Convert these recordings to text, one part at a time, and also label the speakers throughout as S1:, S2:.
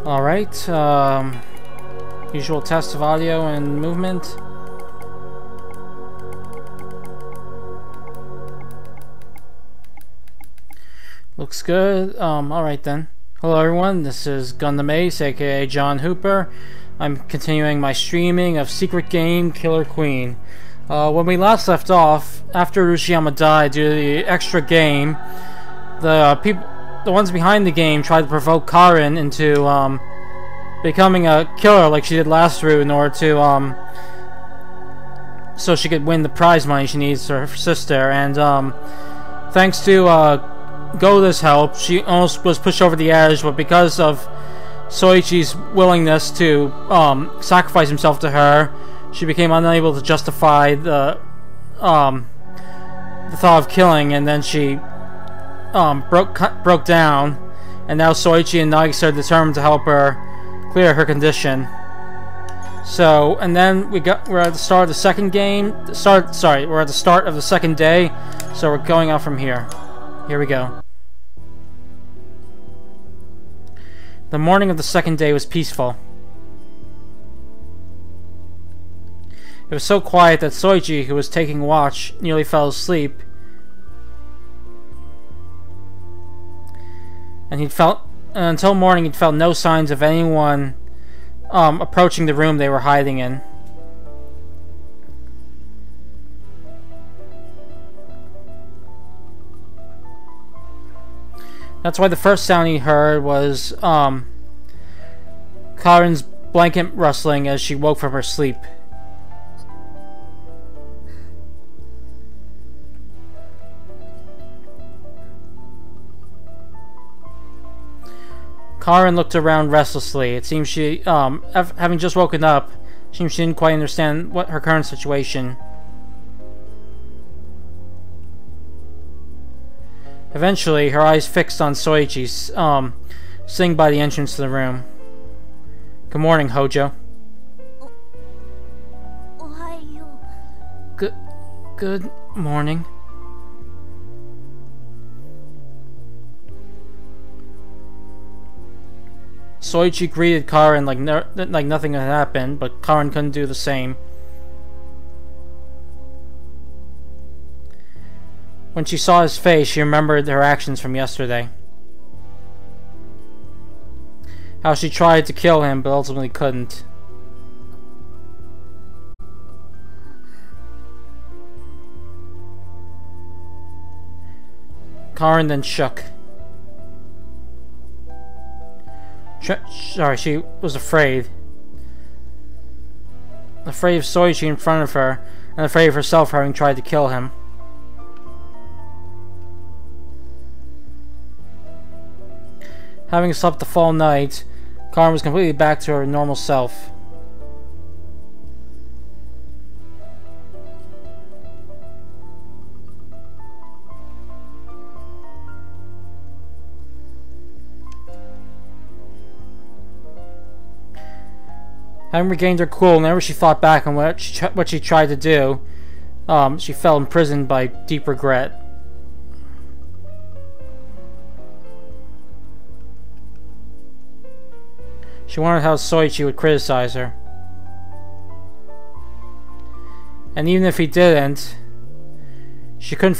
S1: Alright, usual test of audio and movement. Looks good. Alright then. Hello everyone, this is Gundam Ace, aka John Hooper. I'm continuing my streaming of Secret Game Killer Queen. When we last left off, after Urashiyama died due to the extra game, the ones behind the game tried to provoke Karin into becoming a killer like she did last route in order to so she could win the prize money she needs for her sister. And thanks to Goda's help, she almost was pushed over the edge, but because of Soichi's willingness to sacrifice himself to her, she became unable to justify the thought of killing, and then she broke down, and now Soichi and Nagisa are determined to help her clear her condition. So, and then we're at the start of the second game. We're at the start of the second day, so we're going out from here. Here we go. The morning of the second day was peaceful. It was so quiet that Soichi, who was taking watch, nearly fell asleep. And until morning, he'd felt no signs of anyone approaching the room they were hiding in. That's why the first sound he heard was Karin's blanket rustling as she woke from her sleep. Karin looked around restlessly. It seems she, having just woken up, seems she didn't quite understand her current situation. Eventually, her eyes fixed on Soichi, sitting by the entrance to the room. Good morning, Hojo. Good morning. Soichi greeted Karin like nothing had happened, but Karin couldn't do the same. When she saw his face, she remembered her actions from yesterday. How she tried to kill him, but ultimately couldn't. Karin then shook. She was afraid. Afraid of Soichi in front of her, and afraid of herself having tried to kill him. Having slept the full night, Karin was completely back to her normal self. Having regained her cool, whenever she thought back on what she tried to do, she felt imprisoned by deep regret. She wondered how Soichi would criticize her. And even if he didn't, she didn't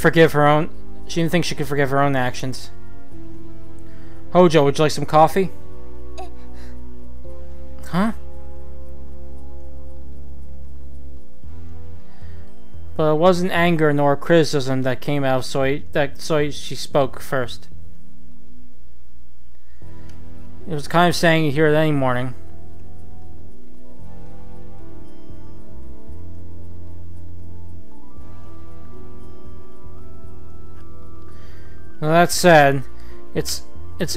S1: think she could forgive her own actions. Hojo, would you like some coffee? Huh? But it wasn't anger nor criticism that came out of Soichi spoke first. It was kind of saying you hear it any morning. Well, that said, it's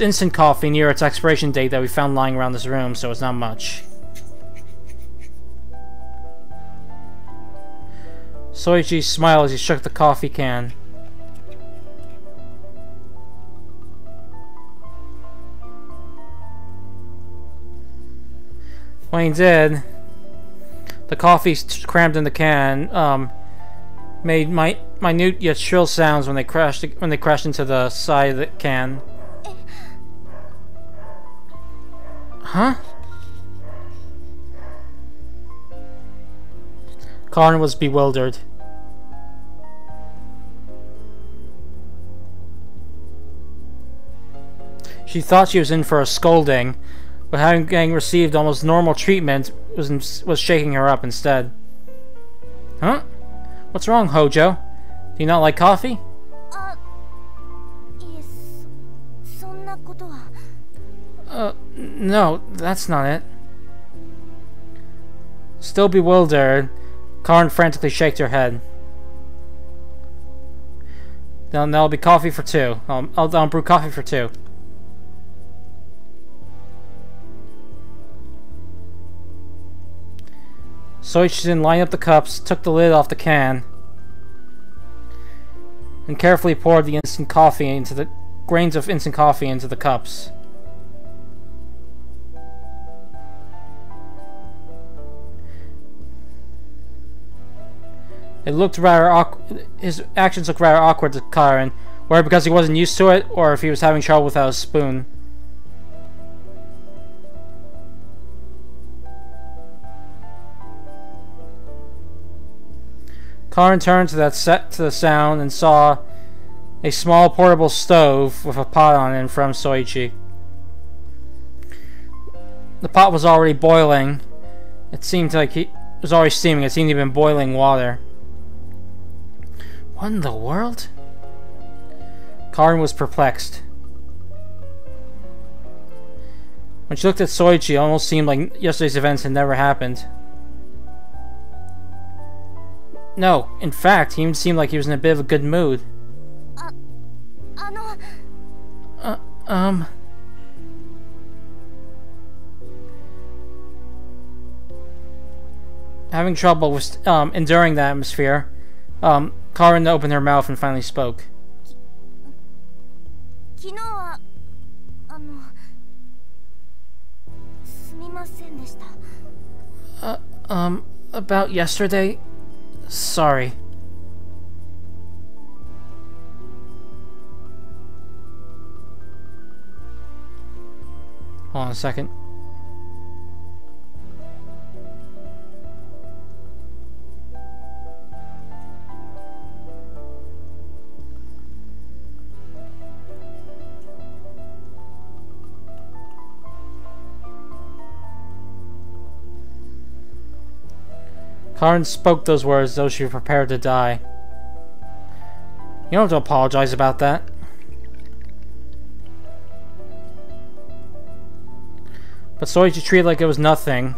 S1: instant coffee near its expiration date that we found lying around this room, so it's not much. Soichi smiled as he shook the coffee can. When he did, the coffee crammed in the can made minute yet shrill sounds when they crashed into the side of the can. Huh? Karen was bewildered. She thought she was in for a scolding, but having received almost normal treatment was shaking her up instead. Huh? What's wrong, Hojo? Do you not like coffee? No, that's not it. Still bewildered, Karen frantically shook her head. Then there'll be coffee for two. I'll brew coffee for two. Soichi lined up the cups, took the lid off the can, and carefully poured the instant coffee into the grains of instant coffee into the cups. It looked rather awkward. His actions looked rather awkward to Karen, whether because he wasn't used to it or if he was having trouble without a spoon. Karen turned to the sound and saw a small portable stove with a pot on it in front of Soichi. The pot was already boiling. It seemed like it was already steaming. It seemed to have been boiling water. What in the world? Karen was perplexed. When she looked at Soichi, it almost seemed like yesterday's events had never happened. No, in fact, he even seemed like he was in a bit of a good mood. Having trouble with enduring the atmosphere, Karen opened her mouth and finally spoke. About yesterday? Sorry. Hold on a second. Karen spoke those words as though she were prepared to die. You don't have to apologize about that. But Soichi treated like it was nothing,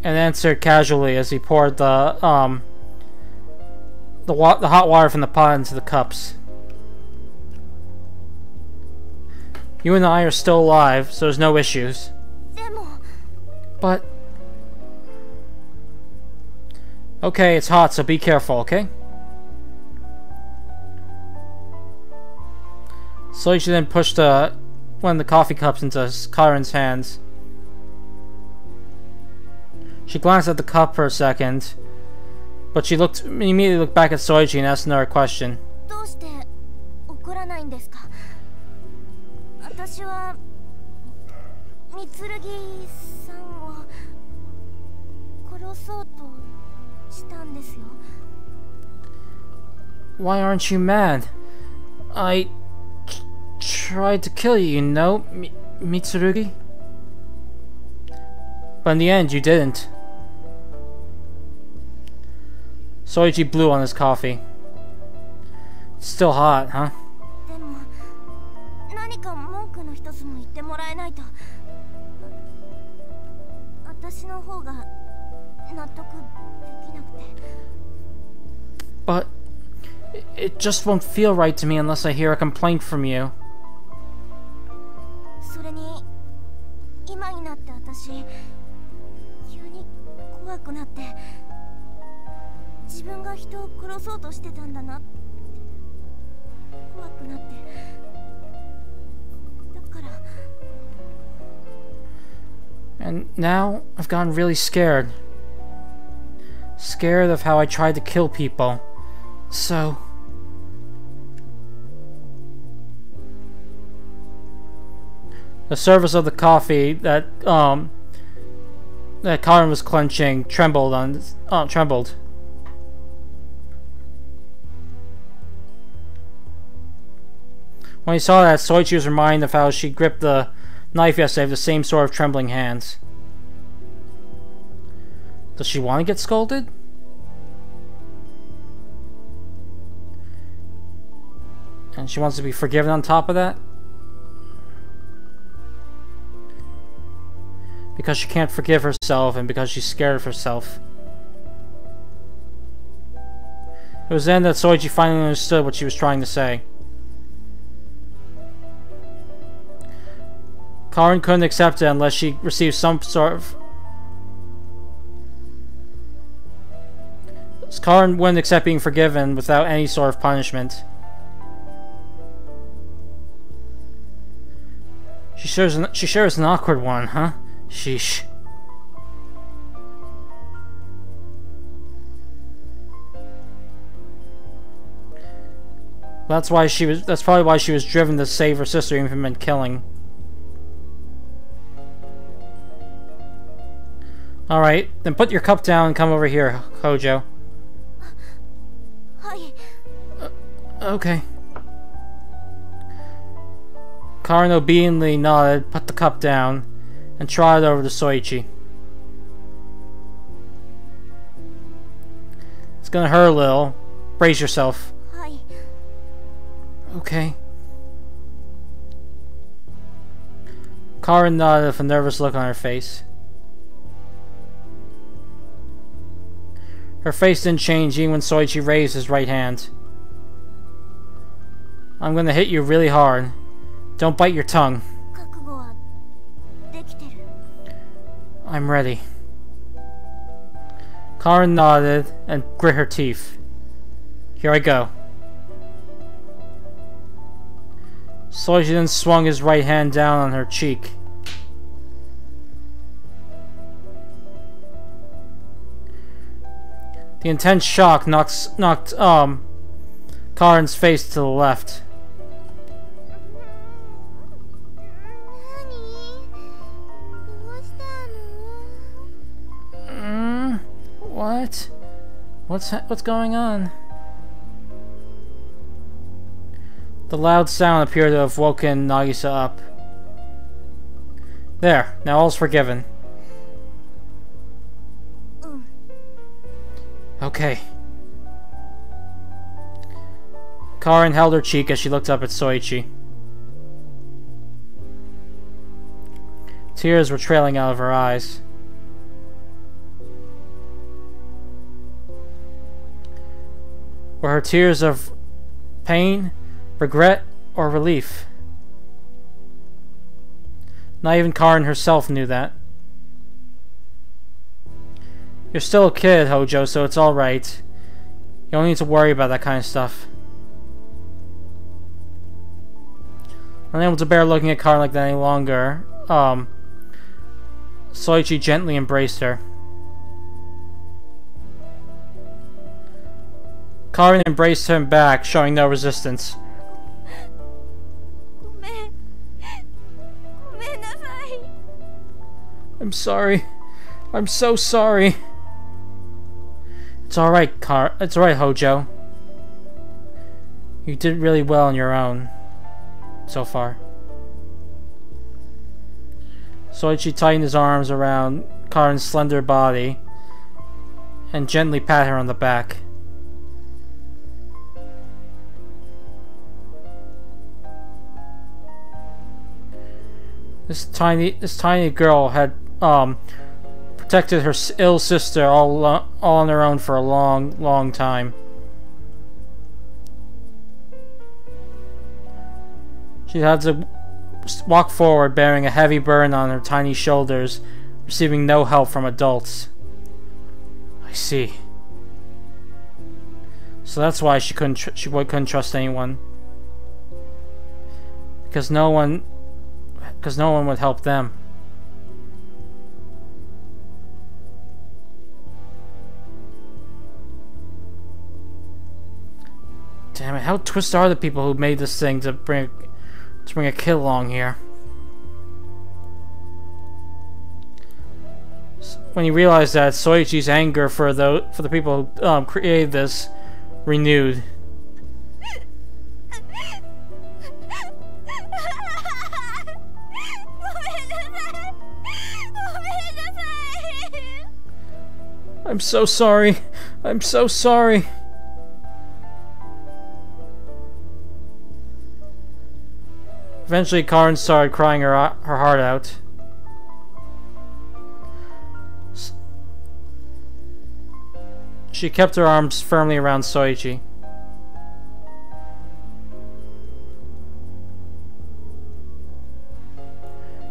S1: and answered casually as he poured the hot water from the pot into the cups. You and I are still alive, so there's no issues. But okay, it's hot, so be careful, okay? Soichi then pushed one of the coffee cups into Karen's hands. She glanced at the cup for a second, but she immediately looked back at Soichi and asked another question. Why aren't you mad? I tried to kill you, you know, Mitsurugi? But in the end, you didn't. Soichi blew on his coffee. It's still hot, huh? But it just won't feel right to me unless I hear a complaint from you. And now I've gotten really scared. Scared of how I tried to kill people. So The surface of the coffee that Karin was clenching trembled. When he saw that, Soichi was reminded of how she gripped the knife yesterday with the same sort of trembling hands. Does she want to get scolded? And she wants to be forgiven on top of that? Because she can't forgive herself and because she's scared of herself. It was then that Soichi finally understood what she was trying to say. Karin couldn't accept it unless she received some sort of... Karin wouldn't accept being forgiven without any sort of punishment. She sure is an awkward one, huh? Sheesh. That's probably why she was driven to save her sister even from killing. Alright, then put your cup down and come over here, Hojo. Okay. Karin obediently nodded, put the cup down, and trotted over to Soichi. It's gonna hurt a little. Brace yourself. Okay. Karin nodded with a nervous look on her face. Her face didn't change even when Soichi raised his right hand. I'm gonna hit you really hard. Don't bite your tongue. I'm ready. Karin nodded and grit her teeth. Here I go. Soichi then swung his right hand down on her cheek. The intense shock knocked Karin's face to the left. What? What's going on? The loud sound appeared to have woken Nagisa up. There, now all's forgiven. Okay. Karin held her cheek as she looked up at Soichi. Tears were trailing out of her eyes. Were her tears of pain, regret, or relief? Not even Karin herself knew that. You're still a kid, Hojo, so it's alright. You don't need to worry about that kind of stuff. Unable to bear looking at Karin like that any longer, Soichi gently embraced her. Karin embraced him back, showing no resistance. I'm sorry. I'm so sorry. It's alright, It's alright, Hojo. You did really well on your own. So far. Soichi tightened his arms around Karin's slender body and gently pat her on the back. This tiny girl had protected her ill sister all on her own for a long time. She had to walk forward bearing a heavy burden on her tiny shoulders, receiving no help from adults. I see. So that's why she couldn't trust anyone. Because no one would help them. Damn it, how twisted are the people who made this thing to bring a kid along here? when he realized that Soichi's anger for the people who created this renewed. I'm so sorry. I'm so sorry. Eventually, Karin started crying her heart out. She kept her arms firmly around Soichi.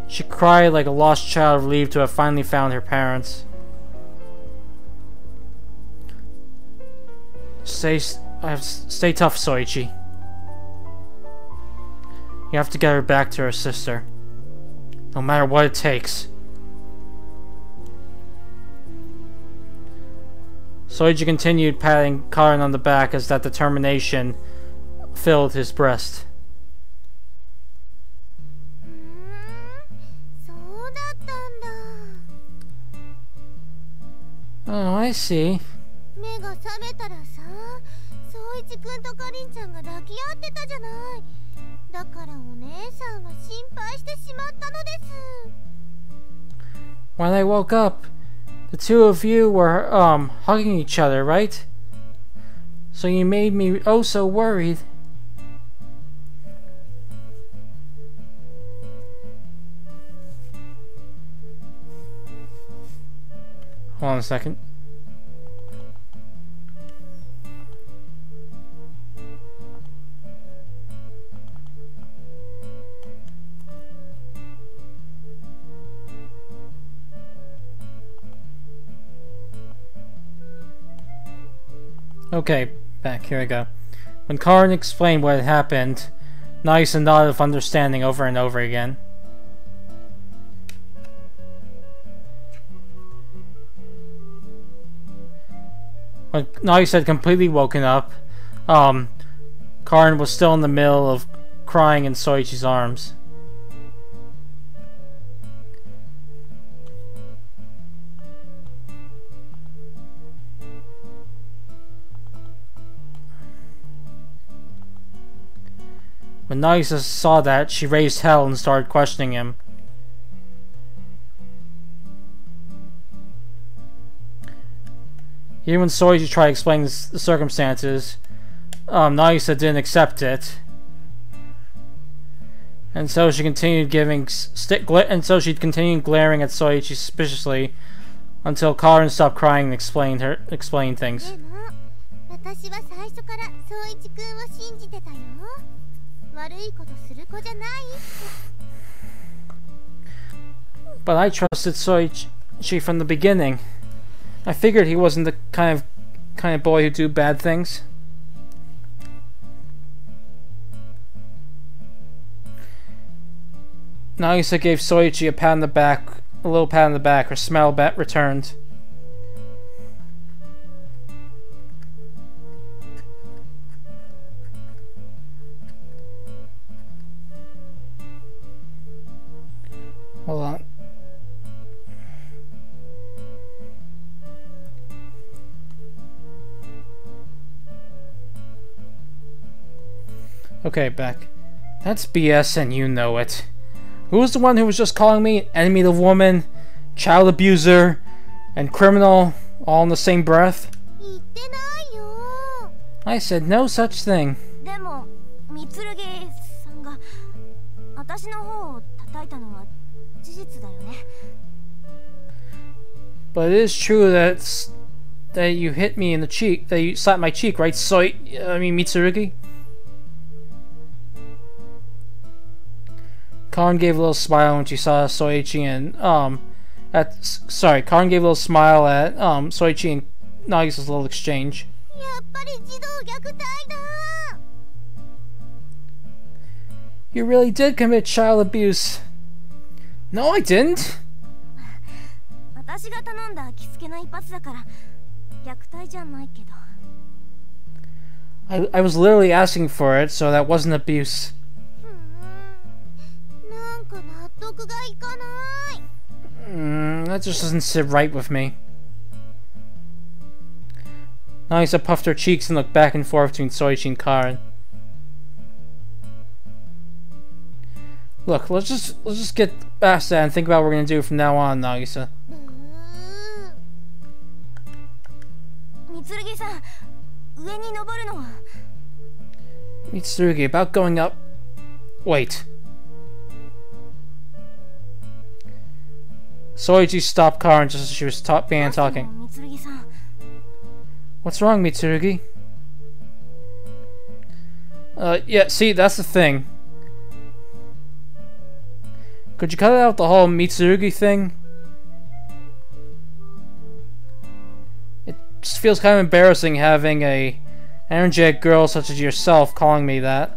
S1: She cried like a lost child relieved to have finally found her parents. Stay tough, Soichi. You have to get her back to her sister. No matter what it takes. Soichi continued patting Karin on the back as that determination filled his breast. Oh, I see. When I woke up, the two of you were, hugging each other, right? So you made me oh so worried. Hold on a second. Okay, back, here we go. When Karin explained what had happened, Nagisa nodded with understanding over and over again. When Nagisa had completely woken up, Karin was still in the middle of crying in Soichi's arms. When Nagisa saw that, she raised hell and started questioning him. Even when Soichi tried to explain the circumstances, Nagisa didn't accept it, and so she continued glaring at Soichi suspiciously until Karin stopped crying and explained things. But I trusted Soichi from the beginning. I figured he wasn't the kind of boy who'd do bad things. Nagisa gave Soichi a pat on the back, a little pat on the back. Her smile returned. Hold on. Okay, back. That's BS and you know it. Who was the one who was just calling me enemy of the woman, child abuser, and criminal all in the same breath? I said no such thing. But it is true that you hit me in the cheek, that you slapped my cheek, right, Mitsurugi? Karin gave a little smile when she saw Soichi and, Karin gave a little smile at, Soichi and Nagisa's little exchange. You really did commit child abuse. No, I didn't. I was literally asking for it, so that wasn't abuse. That just doesn't sit right with me. Nagisa puffed her cheeks and looked back and forth between Soichi and Karen. Look, let's just get past that and think about what we're gonna do from now on, Nagisa. Mitsurugi, about going up. Wait. Soichi stopped Karen just as she was began talking. What's wrong, Mitsurugi? Yeah, see, that's the thing. Could you cut out the whole Mitsurugi thing? It just feels kind of embarrassing having a energetic girl such as yourself calling me that.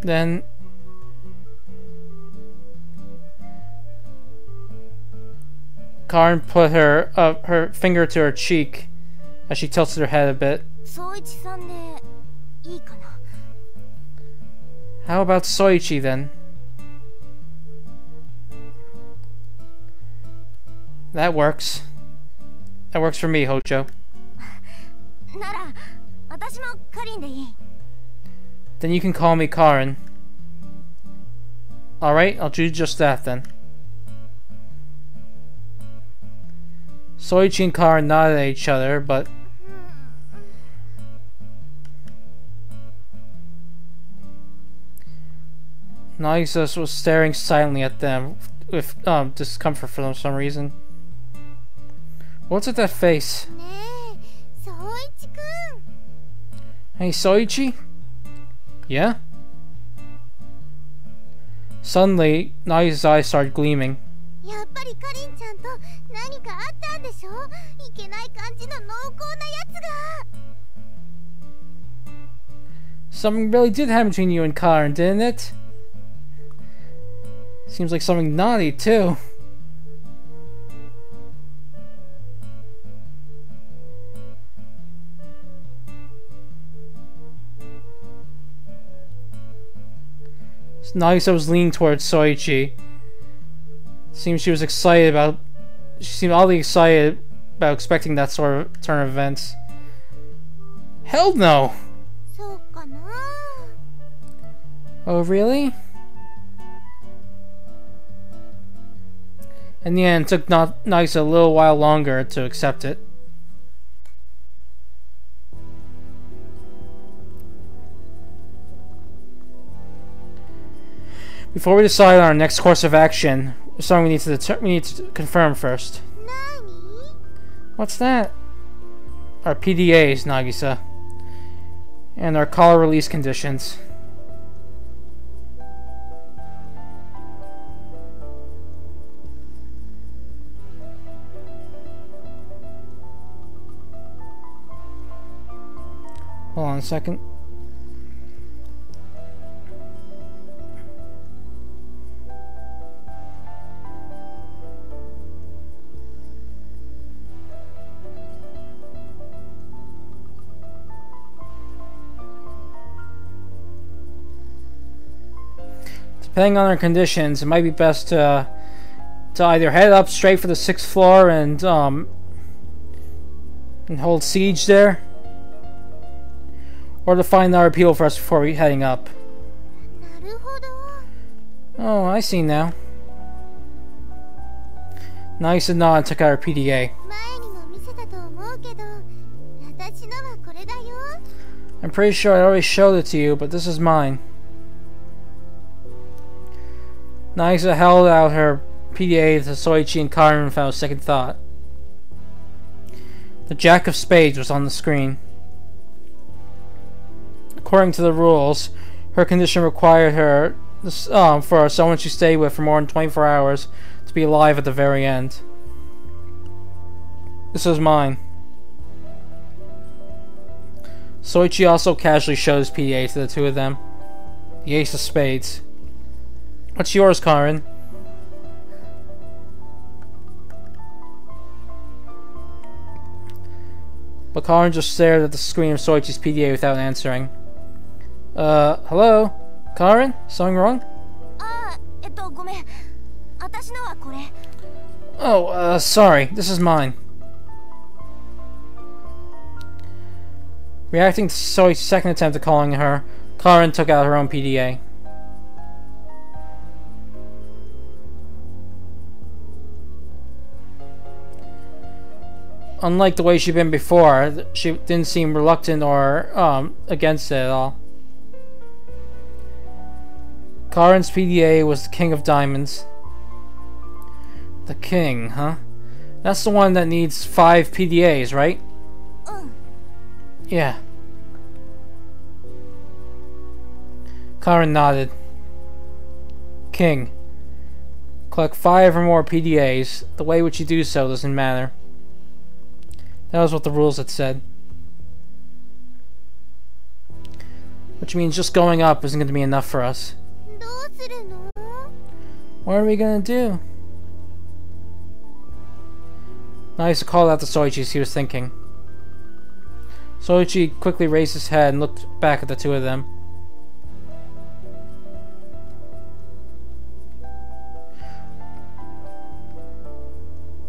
S1: Then... Karen put her finger to her cheek as she tilted her head a bit. How about Soichi then? That works. That works for me, Hojo. Then you can call me Karen. Alright, I'll do just that then. Soichi and Karen nodded at each other, but... Nagisa was staring silently at them with discomfort for some reason. What's with that face? Hey, Soichi? Yeah? Suddenly, Nagisa's eyes started gleaming. Something really did happen between you and Karen, didn't it? Seems like something naughty, too. Nagisa was leaning towards Soichi. Seems she was excited about... She seemed oddly excited about expecting that sort of turn of events. Hell no! Oh, really? In the end, it took Nagisa a little while longer to accept it. Before we decide on our next course of action, there's something we need to confirm first. What's that? Our PDAs, Nagisa. And our call release conditions. Hold on a second. Depending on our conditions, it might be best to either head up straight for the 6th floor and hold siege there, or to find our appeal for us before heading up. Oh, I see now. Nagisa nodded and took out her PDA. I'm pretty sure I already showed it to you, but this is mine. Nagisa held out her PDA to Soichi and Karen without a second thought. The Jack of Spades was on the screen. According to the rules, her condition required her, for someone she stayed with for more than 24 hours, to be alive at the very end. This is mine. Soichi also casually showed his PDA to the two of them. The Ace of Spades. What's yours, Karen? But Karen just stared at the screen of Soichi's PDA without answering. Hello? Karen? Something wrong? Oh, sorry. This is mine. Reacting to Soichi's second attempt at calling her, Karin took out her own PDA. Unlike the way she'd been before, she didn't seem reluctant or against it at all. Karin's PDA was the King of Diamonds. The King, huh? That's the one that needs 5 PDAs, right? Yeah. Karin nodded. King. Collect 5 or more PDAs. The way which you do so doesn't matter. That was what the rules had said. Which means just going up isn't going to be enough for us. What are we going to do? Nagisa called out to Soichi as he was thinking. Soichi quickly raised his head and looked back at the two of them.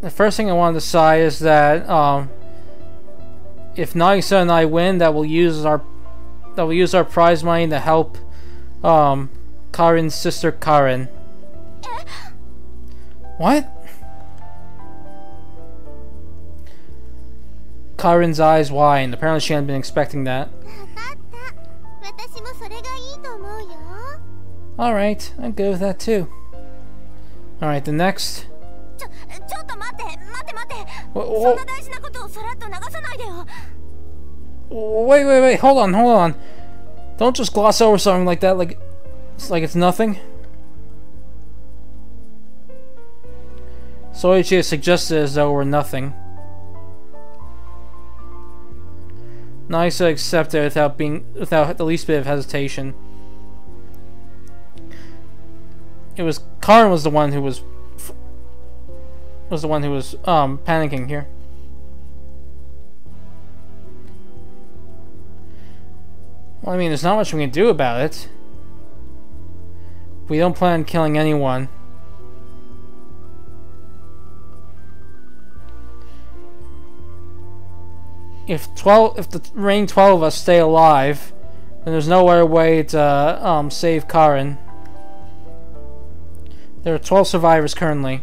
S1: The first thing I want to decide is that if Nagisa and I win, that we'll use our prize money to help Karin's sister Karin. What? Karin's eyes widened. Apparently she hadn't been expecting that. Alright, I'm good with that too. Alright, the next... Wait, hold on. Don't just gloss over something like that like it's nothing. Soichi suggested as though it were nothing. Nagisa accepted without the least bit of hesitation. It was Karin was the one who was panicking here. Well, I mean, there's not much we can do about it. We don't plan on killing anyone. If the remaining 12 of us stay alive, then there's no other way to save Karin. There are 12 survivors currently.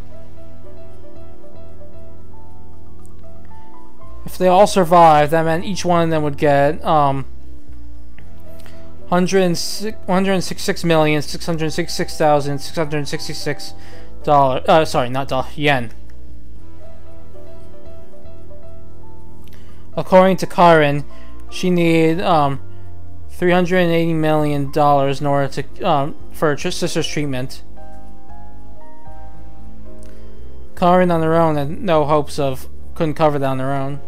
S1: If they all survive, that meant each one of them would get $166,666,666 sorry, not dollars, yen. According to Karin, she needed $380 million in order to for her sister's treatment. Karin on her own had no hopes couldn't cover that on her own.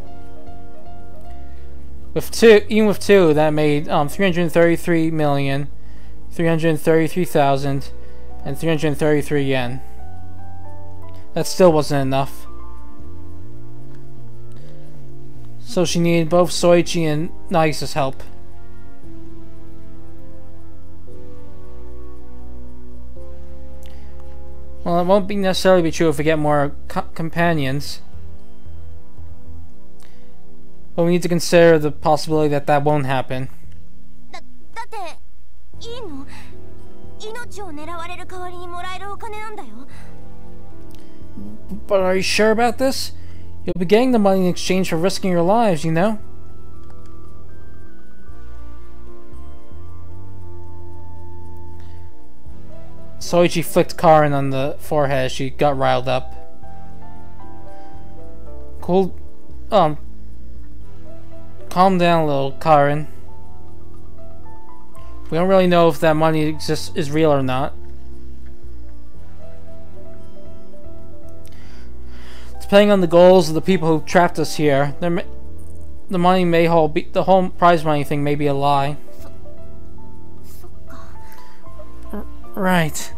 S1: Even with two, that made 333,333,333 yen. That still wasn't enough. So she needed both Soichi and Nagisa's help. Well, it won't necessarily be true if we get more companions. But we need to consider the possibility that that won't happen. But are you sure about this? You'll be getting the money in exchange for risking your lives, you know? Soichi flicked Karin on the forehead as she got riled up. Calm down a little, Karin. We don't really know if that money is real or not. Depending on the goals of the people who trapped us here, the money may the whole prize money thing may be a lie. Right.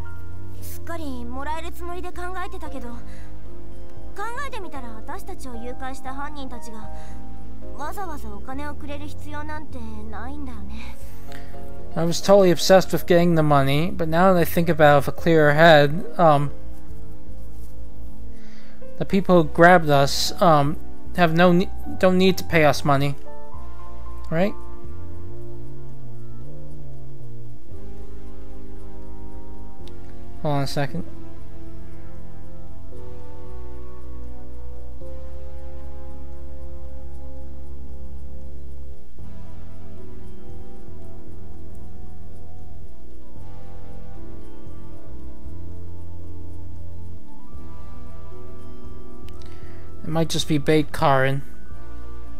S1: I was totally obsessed with getting the money, but now that I think about it with a clearer head, The people who grabbed us have don't need to pay us money, right? Hold on a second. It might just be bait, Karin.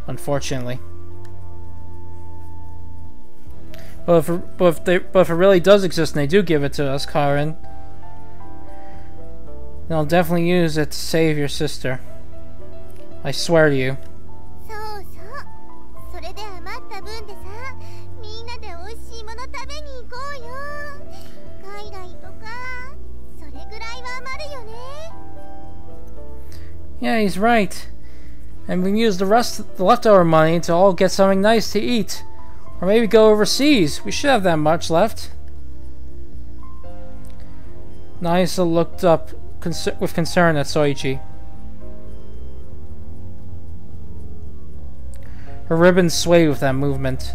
S1: Unfortunately. But if it really does exist and they do give it to us, Karin, then I'll definitely use it to save your sister. I swear to you. Yeah, he's right. And we can use the leftover money to all get something nice to eat. Or maybe go overseas. We should have that much left. Nagisa looked up with concern at Soichi. Her ribbons swayed with that movement.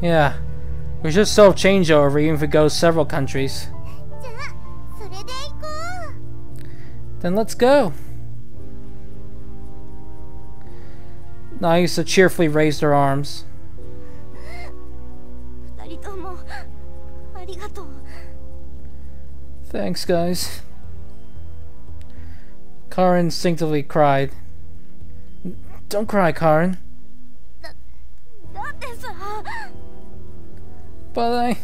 S1: Yeah. We should still have changeover even if it goes several countries. Then let's go. Nagisa cheerfully raised her arms. Thanks, guys. Karin instinctively cried. Don't cry, Karin. But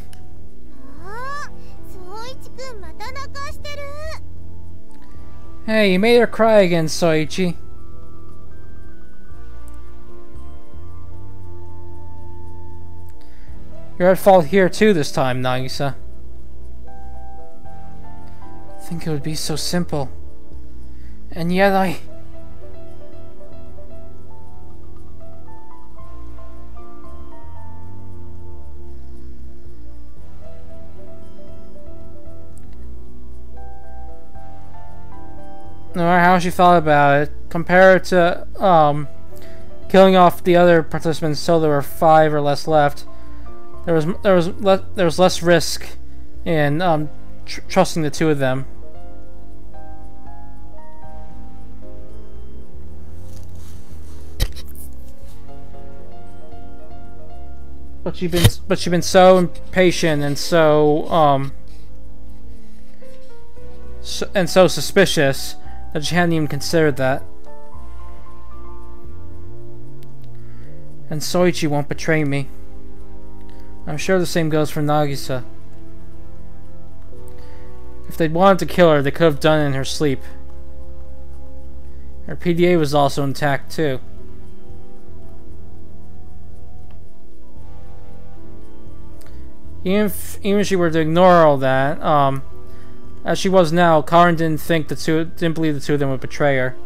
S1: Hey, you made her cry again, Soichi. You're at fault here too this time, Nagisa. I think it would be so simple. And yet no matter how she felt about it, compare it to killing off the other participants so there were 5 or less left. There was less risk in trusting the two of them. But she'd been so impatient and so suspicious that she hadn't even considered that. And Soichi won't betray me. I'm sure the same goes for Nagisa. If they'd wanted to kill her, they could have done it in her sleep. Her PDA was also intact too. Even if she were to ignore all that, as she was now, Karin didn't believe the two of them would betray her.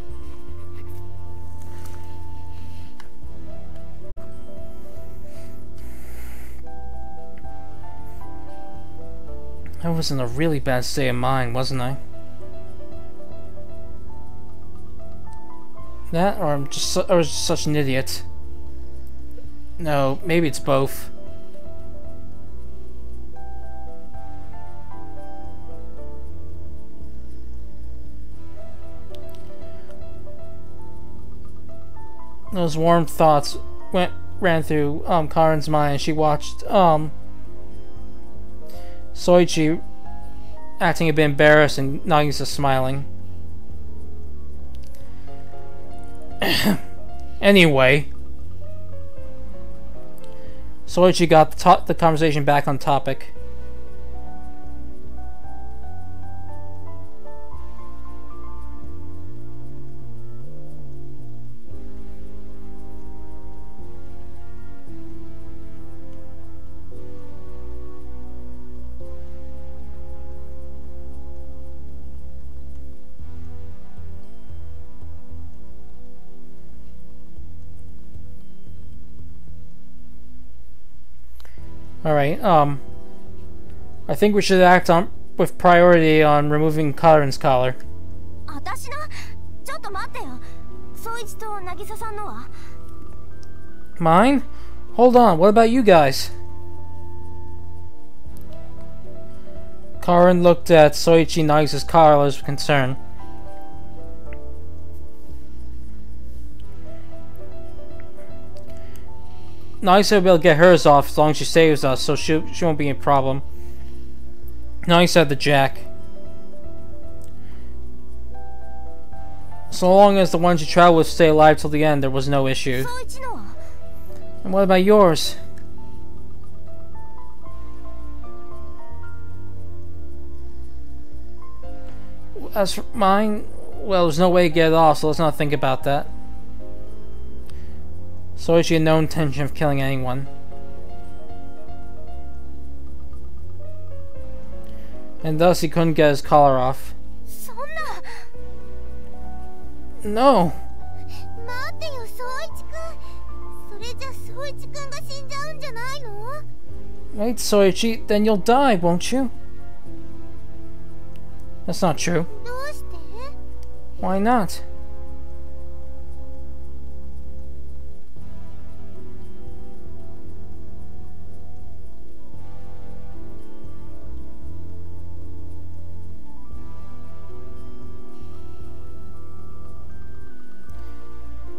S1: I was in a really bad state of mind, wasn't I? That, or I was just such an idiot. No, maybe it's both. Those warm thoughts ran through Karin's mind. She watched Soichi acting a bit embarrassed and Nagisa smiling. Anyway, Soichi got the conversation back on topic. Alright, I think we should act on with priority on removing Karen's collar.
S2: 私のちょっと待ってよ。宗一と渚さんのは
S1: Mine? Hold on, what about you guys? Karen looked at Soichi Nagisa's collars with concern. Nagisa will be able to get hers off as long as she saves us, so she won't be a problem. Nagisa had the jack. So long as the ones you travel with stay alive till the end, there was no issue.
S2: 宗一のは
S1: And what about yours? As for mine, well, there's no way to get it off, so let's not think about that. Soichi had no intention of killing anyone. And thus he couldn't get his collar off.
S2: そんな
S1: No!
S2: 待ってよ宗一くん。それじゃ宗一くんが死んじゃうんじゃないの
S1: Wait, Soichi, then you'll die, won't you? That's not true.
S2: どうして
S1: Why not?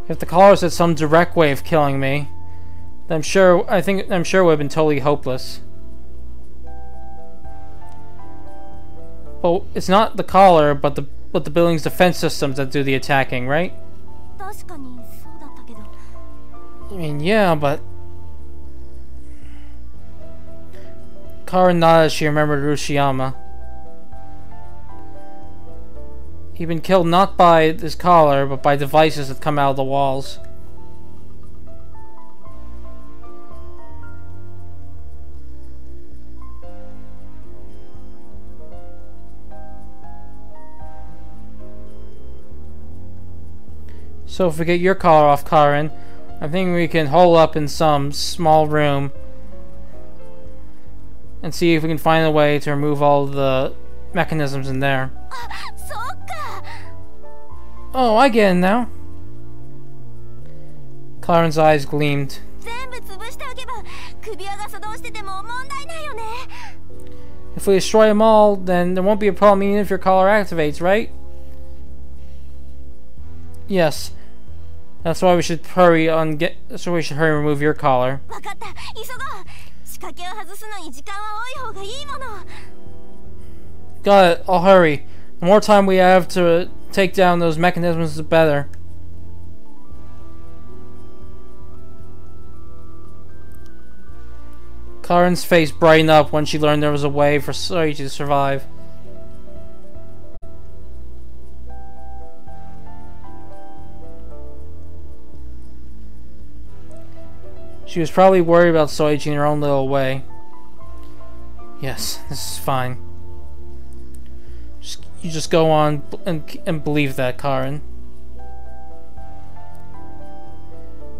S1: If the collars had some direct way of killing me, then I'm sure it would have been totally hopeless. But it's not the collar, but the building's defense systems that do the attacking, right?
S2: 確かにそうだったけど
S1: I mean, yeah, but Karen nodded as she remembered Rushiyama. He'd been killed not by his collar, but by devices that come out of the walls. So if we get your collar off, Karen, I think we can hole up in some small room and see if we can find a way to remove all the mechanisms in there.
S2: そっか
S1: Oh, I get it now. Karen's eyes gleamed.
S2: 全部潰しておけば首輪が作動してても問題ないよね
S1: If we destroy them all, then there won't be a problem even if your collar activates, right? Yes. That's why we should hurry and remove your collar.
S2: わかった急ごう仕掛けを外すのに時間は多い方がいいもの
S1: Got it, I'll hurry. The more time we have to take down those mechanisms, the better. Karen's face brightened up when she learned there was a way for Soichi to survive. She was probably worried about Soichi in her own little way. Yes, this is fine. You just go on and believe that, Karen.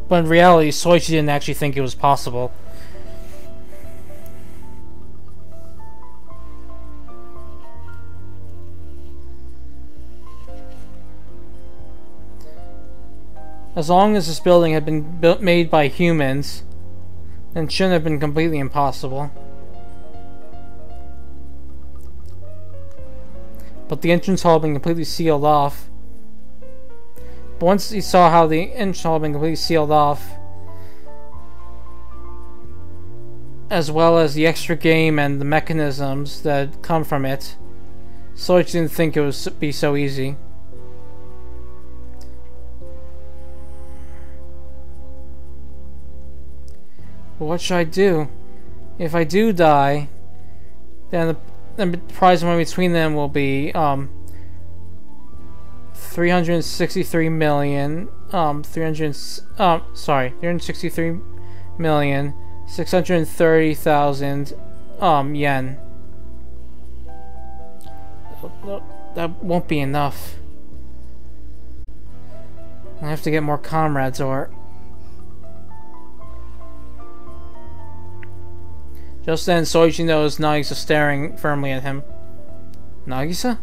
S1: But in reality, Soichi didn't actually think it was possible. As long as this building had been made by humans, then it shouldn't have been completely impossible. But the entrance hall had been completely sealed off. But once he saw how the entrance hall had been completely sealed off, as well as the extra game and the mechanisms that come from it, Soichi didn't think it would be so easy. But what should I do? If I do die, then the prize money between them will be 363 million 363 million 630,000 yen. That won't be enough. I have to get more comrades, or Just then, Soichi noticed Nagisa staring firmly at him. Nagisa?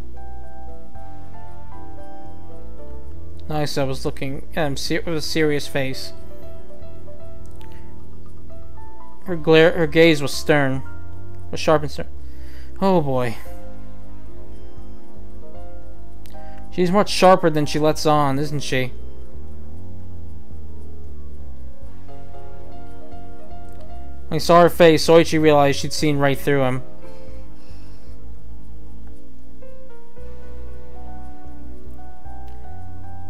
S1: Nagisa was looking at him with a serious face. Her gaze was stern. Was sharp and stern. Oh boy. She's much sharper than she lets on, isn't she? When he saw her face, Soichi realized she'd seen right through him.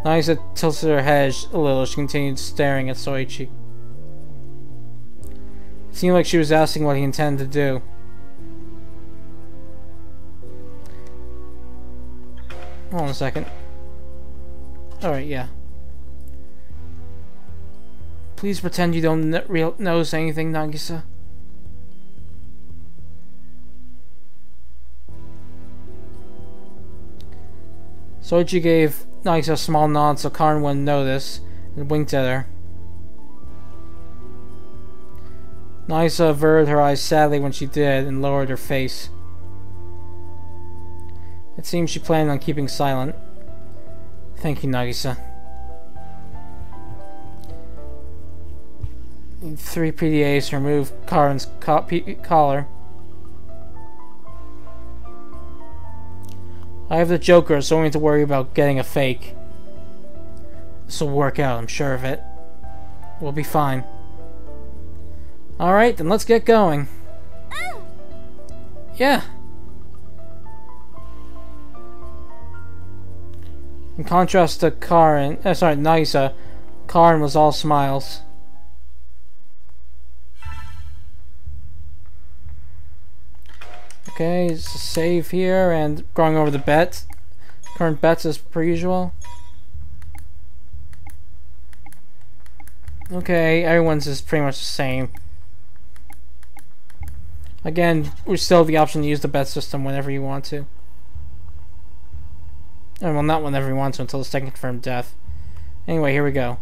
S1: Nagisa tilted her head a little as she continued staring at Soichi. It seemed like she was asking what he intended to do. Hold on a second. Alright, yeah. Please pretend you don't notice anything, Nagisa. Soichi gave Nagisa a small nod so Karin wouldn't notice, and winked at her. Nagisa averted her eyes sadly when she did, and lowered her face. It seems she planned on keeping silent. Thank you, Nagisa. 3 PDAs to remove Karin's collar. I have the Joker, so I don't need to worry about getting a fake. This will work out, I'm sure of it. We'll be fine. Alright, then let's get going. Yeah. In contrast to Nagisa, Karin was all smiles. Okay, it's a save here, and going over the bets. Current bets as per usual. Okay, everyone's is pretty much the same. Again, we still have the option to use the bet system whenever you want to. Well, not whenever you want to, until the second confirmed death. Anyway, here we go.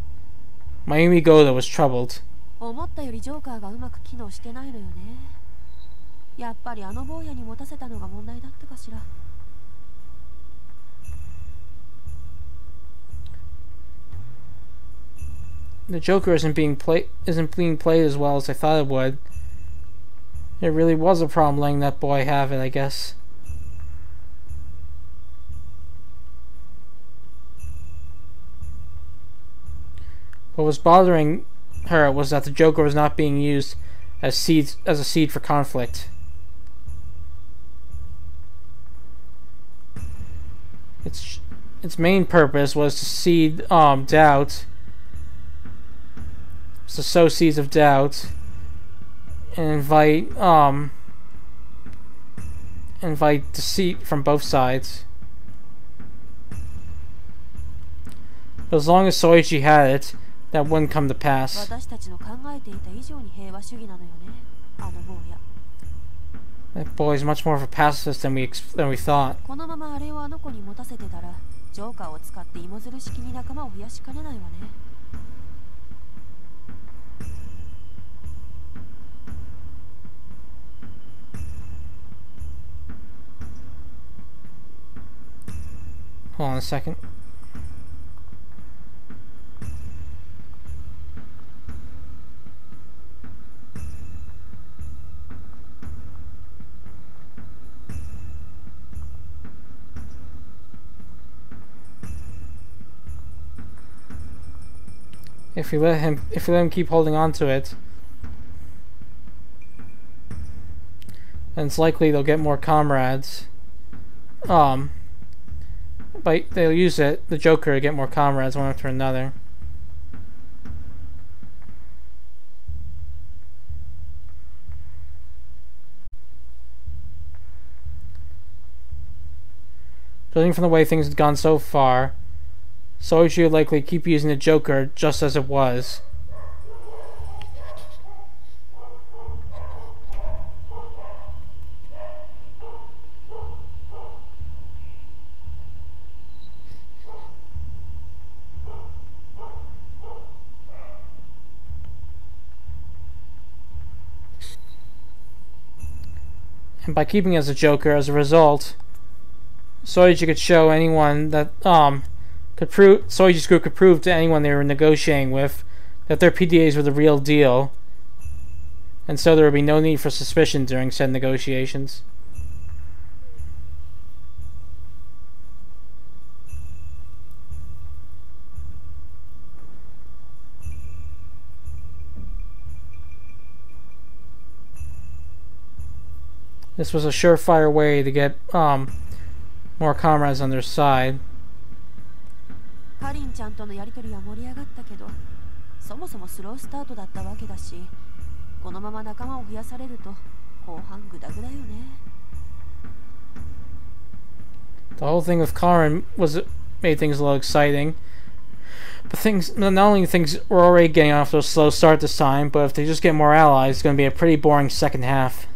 S1: Mayumi Goda was troubled. The Joker isn't being played as well as I thought it would. It really was a problem letting that boy have it, I guess. What was bothering her was that the Joker was not being used as a seed for conflict. Its main purpose was to seed doubt. To sow seeds of doubt and invite deceit from both sides. But as long as Soichi had it, that wouldn't come to pass. That boy is much more of a pacifist than we thought. Hold on a second. If we let him keep holding on to it, then it's likely they'll get more comrades. But they'll use the Joker to get more comrades one after another. Judging from the way things had gone so far, Soichi would likely keep using the Joker just as it was. And by keeping as a joker, as a result, Soichi could show anyone that Soichi's group could prove to anyone they were negotiating with that their PDAs were the real deal, and so there would be no need for suspicion during said negotiations. This was a surefire way to get more comrades on their side.
S3: カリンちゃんとのやりとりは盛り上がったけど、そもそもスロースタートだったわけだし、このまま仲間を増やされると後半グダグダよね。
S1: The whole thing with Karin made things a little exciting. But not only things were already getting off to a slow start this time, but if they just get more allies, it's going to be a pretty boring second half.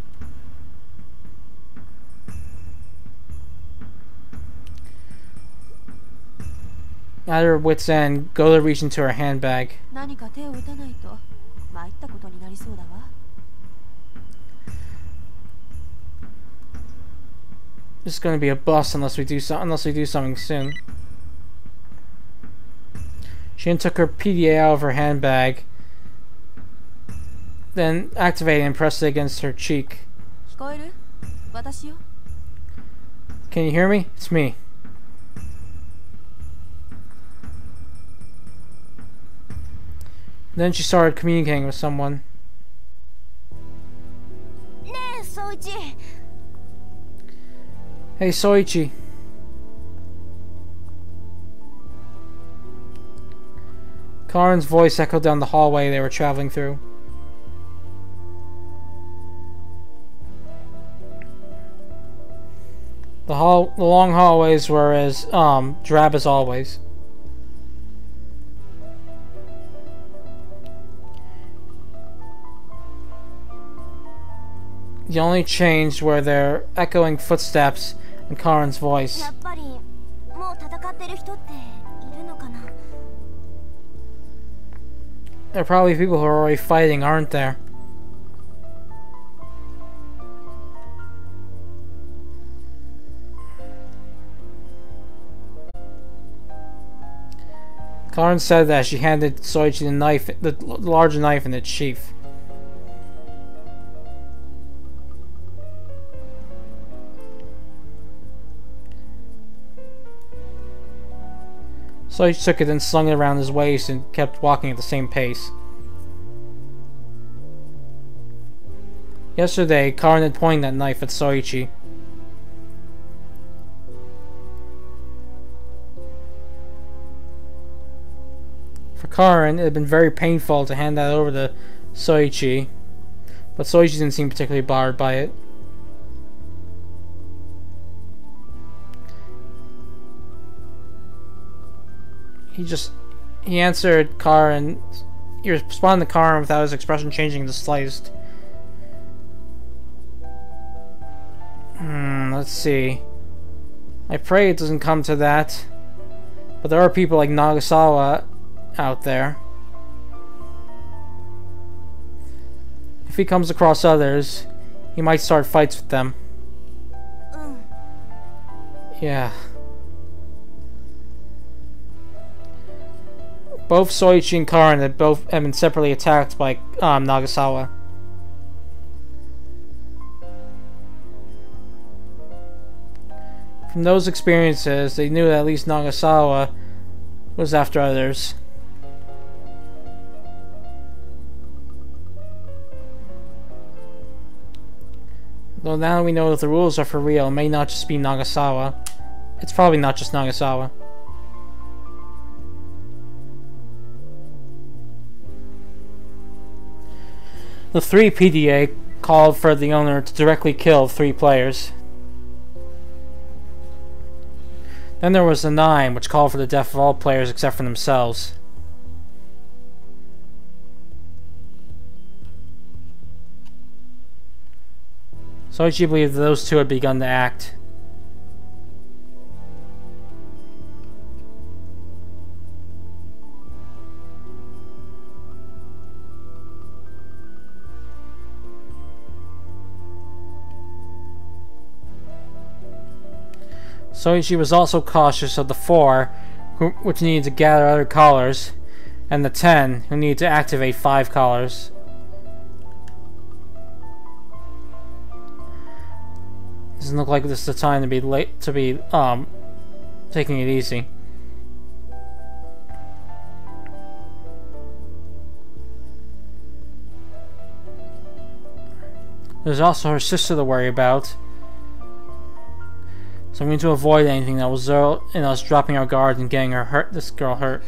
S1: At her wit's end, Goda reached into her handbag.
S3: 何か手を打たないと参ったことになりそうだわ。
S1: This is going to be a bust unless we do something soon. She then took her PDA out of her handbag, then activated and pressed it against her cheek.
S3: 聞こえる？私よ。
S1: Can you hear me? It's me. Then she started communicating with someone.
S2: ねえ、宗一。
S1: Hey, Soichi. Karin's voice echoed down the hallway they were traveling through. The long hallways were as drab as always. The only change were their echoing footsteps and Karin's voice.
S2: やっぱりもう戦ってる人っているのかな？
S1: There are probably people who are already fighting, aren't there? Karin said that she handed Soichi the large knife in its sheath. Soichi took it and slung it around his waist and kept walking at the same pace. Yesterday, Karin had pointed that knife at Soichi. For Karin, it had been very painful to hand that over to Soichi, but Soichi didn't seem particularly bothered by it. He answered Karin. He responded to Karin without his expression changing the slightest. Let's see. I pray it doesn't come to that. But there are people like Nagasawa out there. If he comes across others, he might start fights with them. Yeah. Both Soichi and Karin had been separately attacked by Nagasawa. From those experiences, they knew that at least Nagasawa was after others. Though now we know that the rules are for real, it may not just be Nagasawa. It's probably not just Nagasawa. The 3 PDA called for the owner to directly kill 3 players. Then there was the 9, which called for the death of all players except for themselves. Soichi believed that those 2 had begun to act. Soichi was also cautious of the 4, which needed to gather other collars, and the 10, who needed to activate 5 collars. Doesn't look like this is the time to be taking it easy. There's also her sister to worry about. So I'm going to avoid anything that will result in us dropping our guard and getting this girl hurt.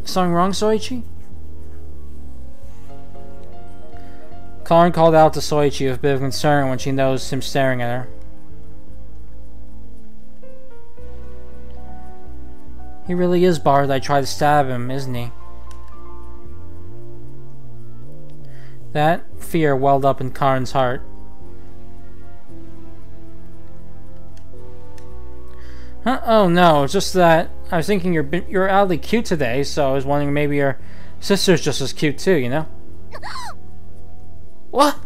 S1: Something wrong, Soichi? Karin called out to Soichi with a bit of concern when she noticed him staring at her. He really is bothered I tried to stab him, isn't he? That fear welled up in Karin's heart. Huh? Oh no, it's just that I was thinking you're oddly cute today, so I was wondering maybe your sister's just as cute too, you know? What?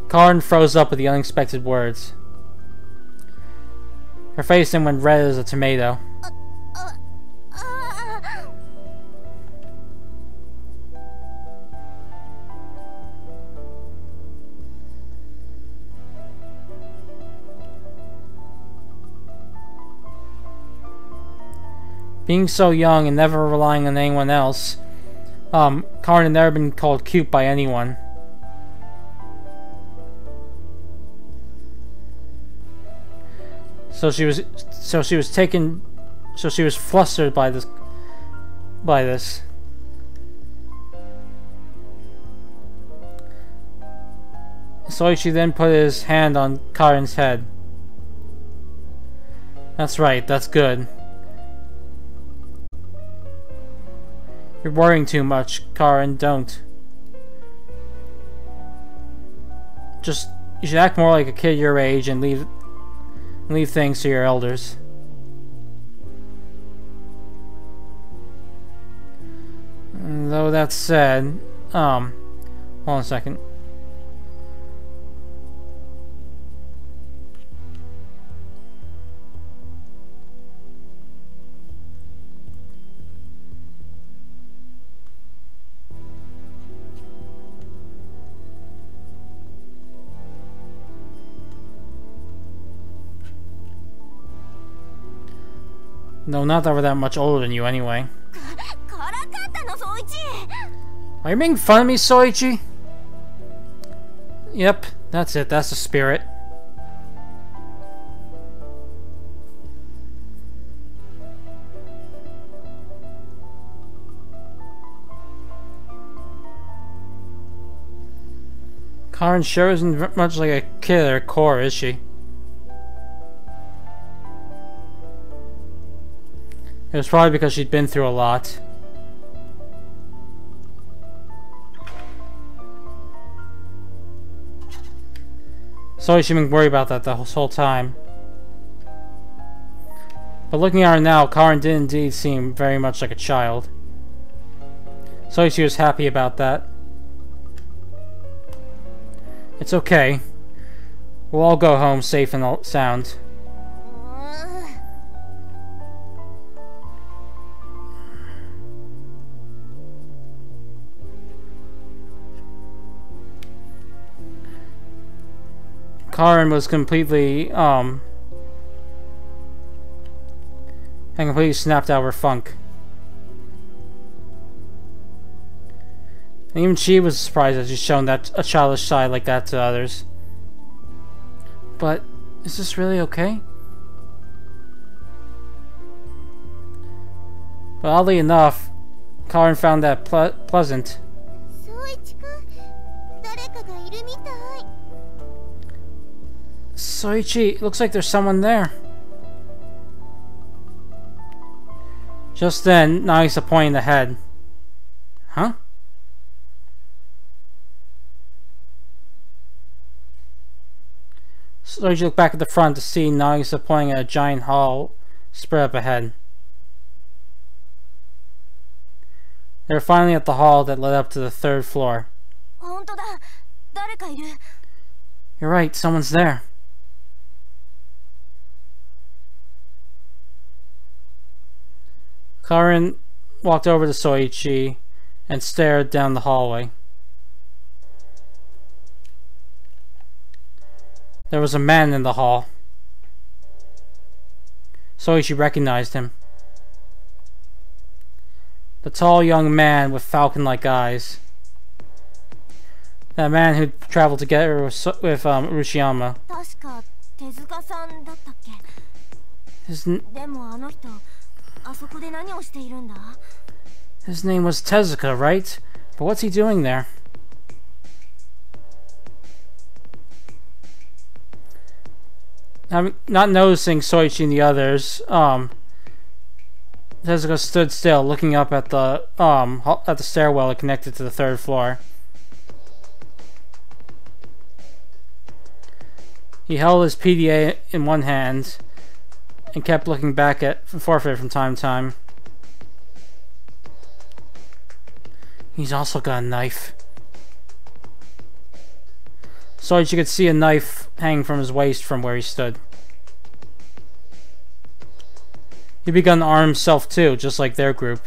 S1: Karin froze up with the unexpected words. Her face then went red as a tomato. Being so young and never relying on anyone else, Karin had never been called cute by anyone. So she was flustered by this. Soichi then put his hand on Karin's head. That's right, that's good. You're worrying too much, Karin, don't. You should act more like a kid your age and leave things to your elders. Though that said, hold on a second. No, not that we're that much older than you anyway. Are you making fun of me, Soichi? Yep, that's it. That's the spirit. Karin sure isn't much like a kid at her core, is she? It was probably because she'd been through a lot. So she'd been worried about that the whole time. But looking at her now, Karin did indeed seem very much like a child. So she was happy about that. It's okay. We'll all go home safe and sound. Karin was completely snapped out of her funk. And even she was surprised that she's shown a childish side like that to others. But is this really okay? But oddly enough, Karin found that pleasant. Soichi, it looks like there's someone there. Just then, Nagisa pointed ahead. Huh? Soichi looked back at the front to see Nagisa pointing at a giant hall spread up ahead. They were finally at the hall that led up to the 3rd floor.
S2: 本当だ。誰かいる。
S1: You're right, someone's there. Karin walked over to Soichi and stared down the hallway. There was a man in the hall. Soichi recognized him. The tall young man with falcon-like eyes. That man who traveled together with Urashiyama.
S2: 確か手塚さんだったっけ。 でもあの人、あそこで何をしているんだ。
S1: His name was Tezuka, right? But what's he doing there? Not noticing Soichi and the others, Tezuka stood still, looking up at the stairwell that connected to the third floor. He held his PDA in one hand and kept looking back at forfeit from time to time. He's also got a knife. Soichi could see a knife hanging from his waist from where he stood. He began to arm himself too, just like their group.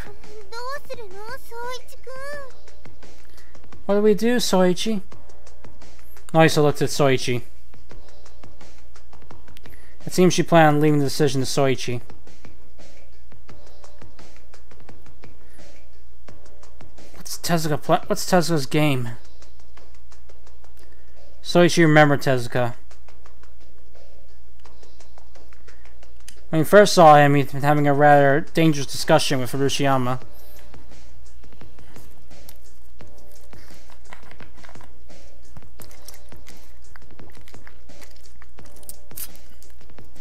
S2: どうするの、宗一君。
S1: What do we do, Soichi? Nagisa looked at Soichi. It seems she planned on leaving the decision to Soichi. What's Tezuka's game? Soichi remembered Tezuka. When he first saw him, he'd been having a rather dangerous discussion with Urashiyama.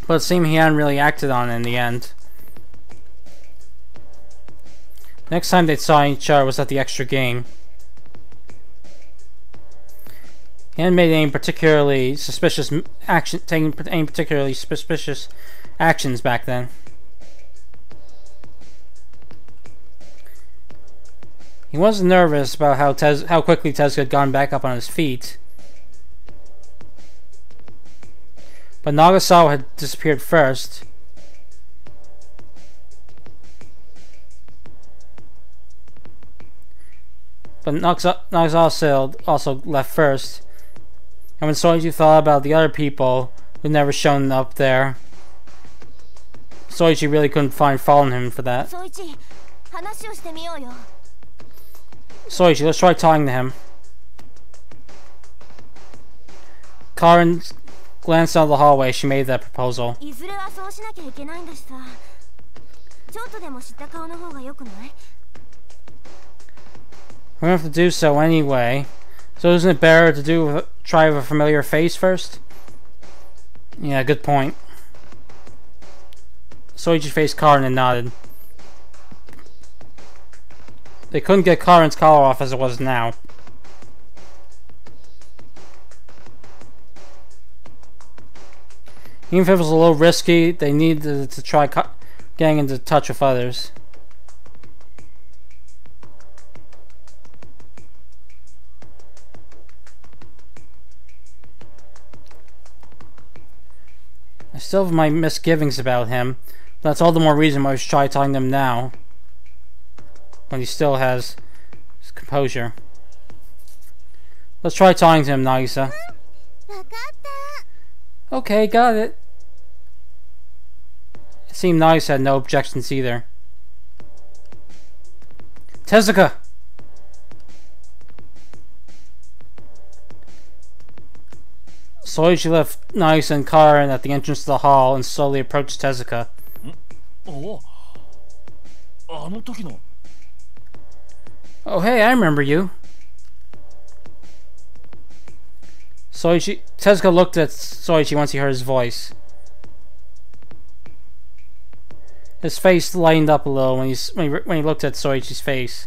S1: But it seemed he hadn't really acted on it in the end. Next time they saw each other was at the extra game. He hadn't made any particularly suspicious taken any particularly suspicious actions back then. He wasn't nervous about how quickly Tezuka had gone back up on his feet. But Nagasawa had disappeared first. But Nagasawa also left first. And when Soichi thought about the other people who'd never shown up there, Soichi really couldn't find fault in him for that.
S2: 宗一、話をしてみようよ。
S1: Soichi, let's try talking to him. Karin glanced out of the hallway. She made that proposal.
S2: いずれはそうしなきゃいけないんだしさ。ちょっとでも知った顔の方が良くない？
S1: We're gonna have to do so anyway. So isn't it better to try with a familiar face first? Yeah, good point. Soichi faced Karin and nodded. They couldn't get Karin's collar off as it was now. Even if it was a little risky, they needed to try getting into touch with others. I still have my misgivings about him, but that's all the more reason why we should try talking to him now, when he still has his composure. Let's try talking to him, Nagisa.
S2: わかった。
S1: Okay, got it. It seemed Nagisa had no objections either. Tezuka! Soichi left Nagisa and Karin at the entrance to the hall and slowly approached Tezuka.
S4: Oh,
S1: Oh hey, I remember you. Tezuka looked at Soichi once he heard his voice. His face lightened up a little when he looked at Soichi's face.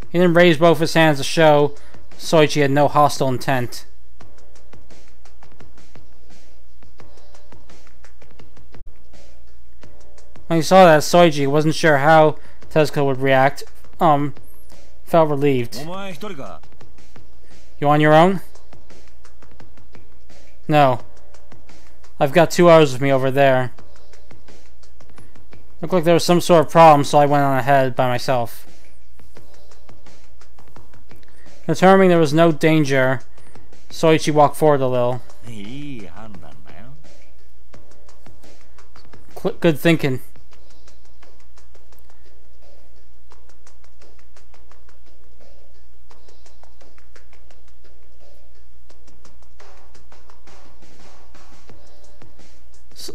S1: He then raised both his hands to show Soichi had no hostile intent. When he saw that, Soichi wasn't sure how Tezuka would react, felt relieved. You on your own? No. I've got 2 others with me over there. Looked like there was some sort of problem, so I went on ahead by myself. Determining there was no danger, Soichi walked forward a little. Good thinking.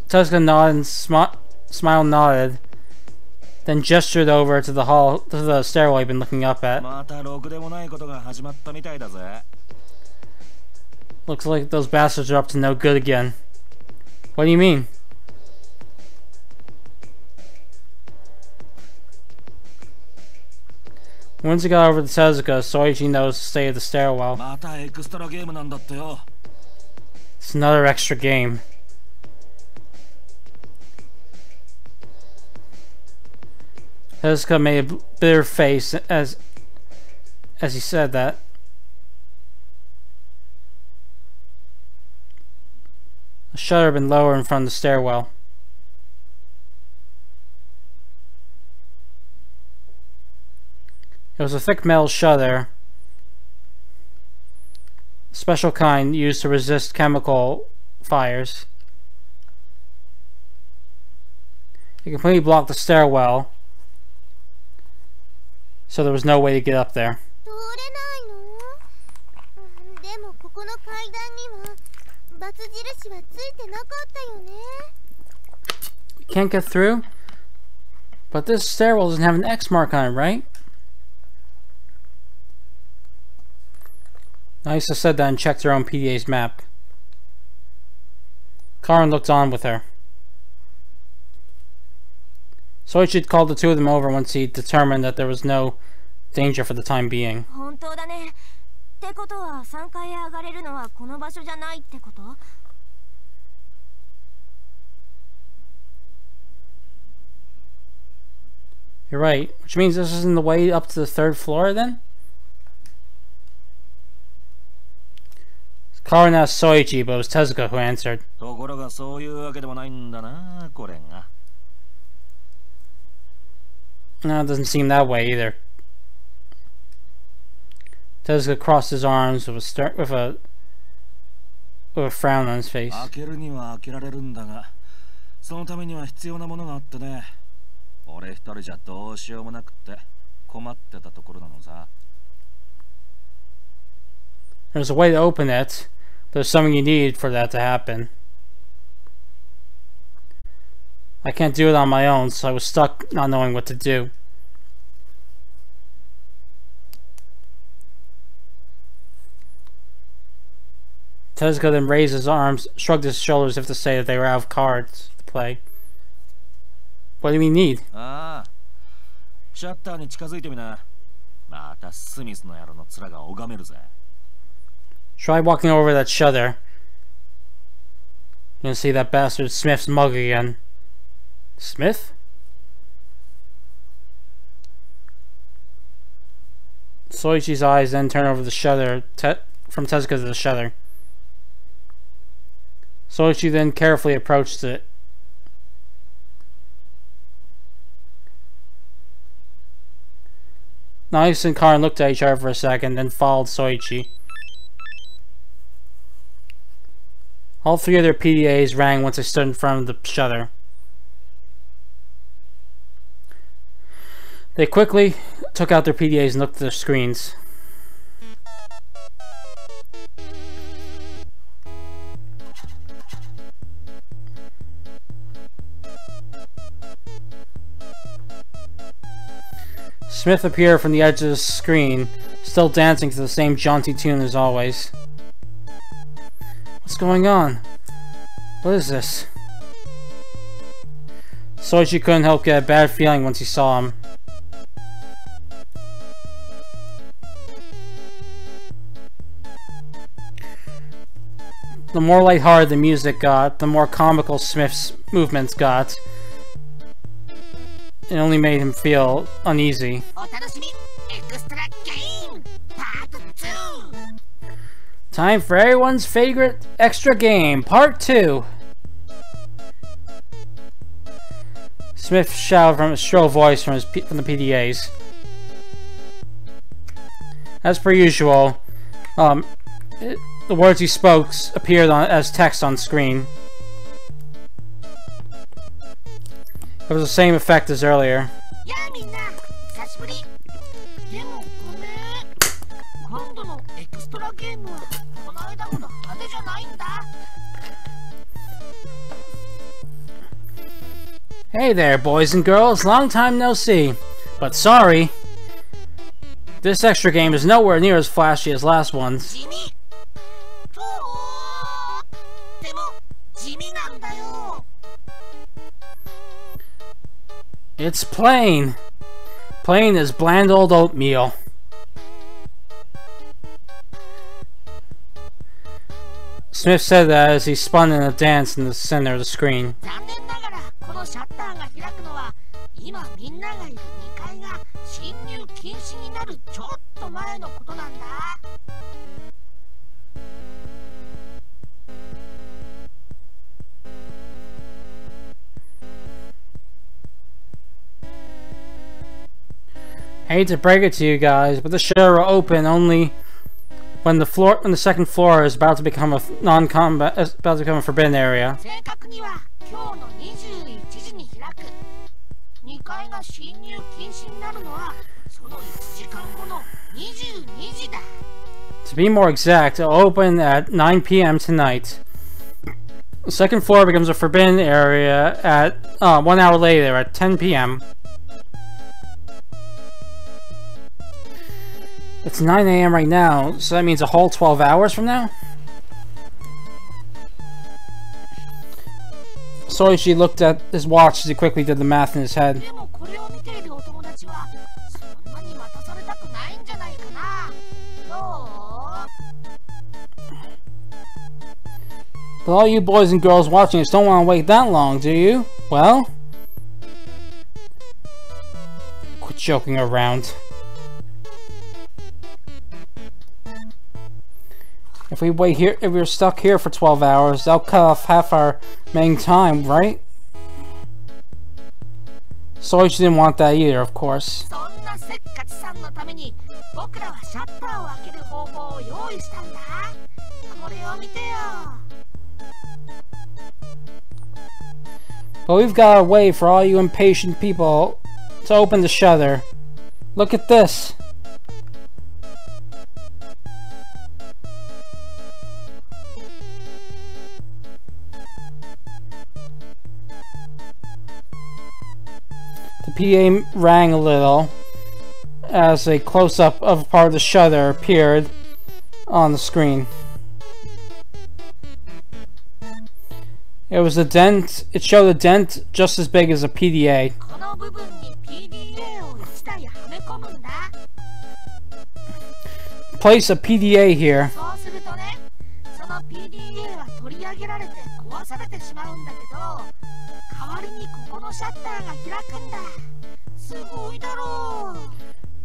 S1: Tezuka nodded and smile nodded, then gestured over to the hall, to the stairwell he'd been looking up at. Looks like those bastards are up to no good again. What do you mean? Once he got over to Tezuka, Soichi knows the state of the stairwell. It's another extra game. Tezuka made a bitter face as he said that. A shutter had been lowered in front of the stairwell. It was a thick metal shutter, special kind used to resist chemical fires. It completely blocked the stairwell, so there was no way to get up there. We can't get through? But this stairwell doesn't have an X mark on it, right? Nagisa said that and checked her own PDA's map. Karin looked on with her. Soichi had called the two of them over once he determined that there was no danger for the time being. You're right, which means this isn't the way up to the 3rd floor then? Karin asked Soichi, but it was Tezuka who answered. No, it doesn't seem that way either. Tezuka crossed his arms with a frown on his face. There's a way to open it. There's something you need for that to happen. I can't do it on my own, so I was stuck not knowing what to do. Tezuka then raised his arms, shrugged his shoulders as if to say that they were out of cards to play. What do we need? Try walking over that shutter. You're gonna see that bastard Smith's mug again. Smith? Soichi's eyes then turn over the shutter from Tezuka to the shutter. Soichi then carefully approached it. Nagisa and Karin looked at each other for a second, then followed Soichi. All 3 of their PDAs rang once they stood in front of the shutter. They quickly took out their PDAs and looked at their screens. Smith appeared from the edge of the screen, still dancing to the same jaunty tune as always. What's going on? What is this? Soichi couldn't help get a bad feeling once he saw him. The more lighthearted the music got, the more comical Smith's movements got. it only made him feel uneasy. Time for everyone's favorite extra game, Part 2. Smith shouted from a shrill voice from the PDAs. As per usual, the words he spoke appeared as text on screen. It was the same effect as earlier. Hey there, boys and girls. Long time no see. But sorry. This extra game is nowhere near as flashy as last one's. It's plain. Plain as bland old oatmeal. Smith said that as he spun in a dance in the center of the screen. I hate to break it to you guys, but the shutter will open only when the second floor is about to become a forbidden area. To be more exact, it'll open at 9 PM tonight. The second floor becomes a forbidden area at 1 hour later at 10 PM. It's 9 AM right now, so that means a whole 12 hours from now? Soichi looked at his watch as he quickly did the math in his head. But all you boys and girls watching this don't want to wait that long, do you? Well? Quit joking around. If we wait here, if we're stuck here for 12 hours, that'll cut off half our main time, right? Soichi didn't want that either, of course. But we've got to wait for all you impatient people to open the shutter. Look at this. The PDA rang a little as a close-up of part of the shutter appeared on the screen. It was a dent. It showed a dent just as big as a PDA. Place a PDA here.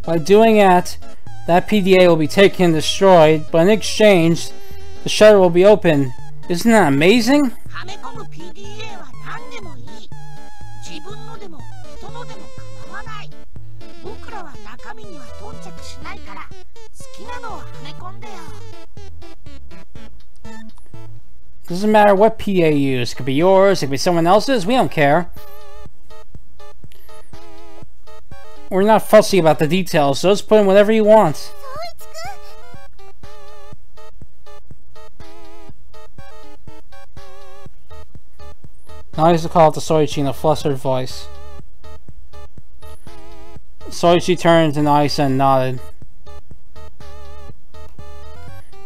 S1: By doing that PDA will be taken and destroyed, but in exchange, the shutter will be open. Isn't that amazing? Doesn't matter what PDA you use. It could be yours, it could be someone else's, we don't care. We're not fussy about the details, so just put in whatever you want. Now he's to call to Soichi in a flustered voice. Soichi turned to Naisa and nodded.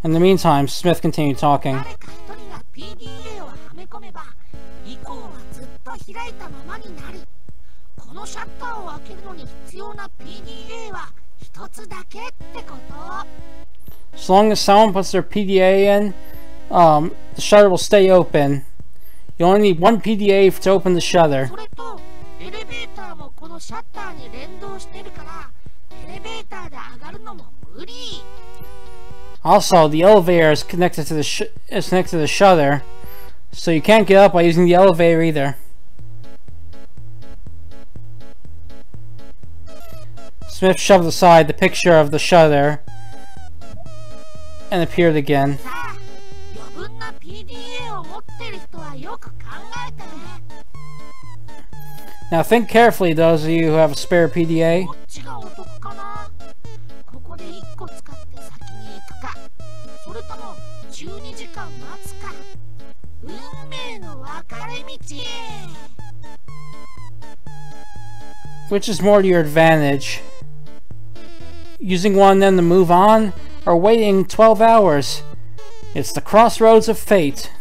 S1: In the meantime, Smith continued talking. As long as someone puts their PDA in, the shutter will stay open. You only need one PDA to open the shutter. Also, the elevator is connected to the shutter, so you can't get up by using the elevator either. Smith shoved aside the picture of the shutter and appeared again. Now think carefully, those of you who have a spare PDA. Which is more to your advantage? Using one of them to move on, or waiting 12 hours? It's the crossroads of fate.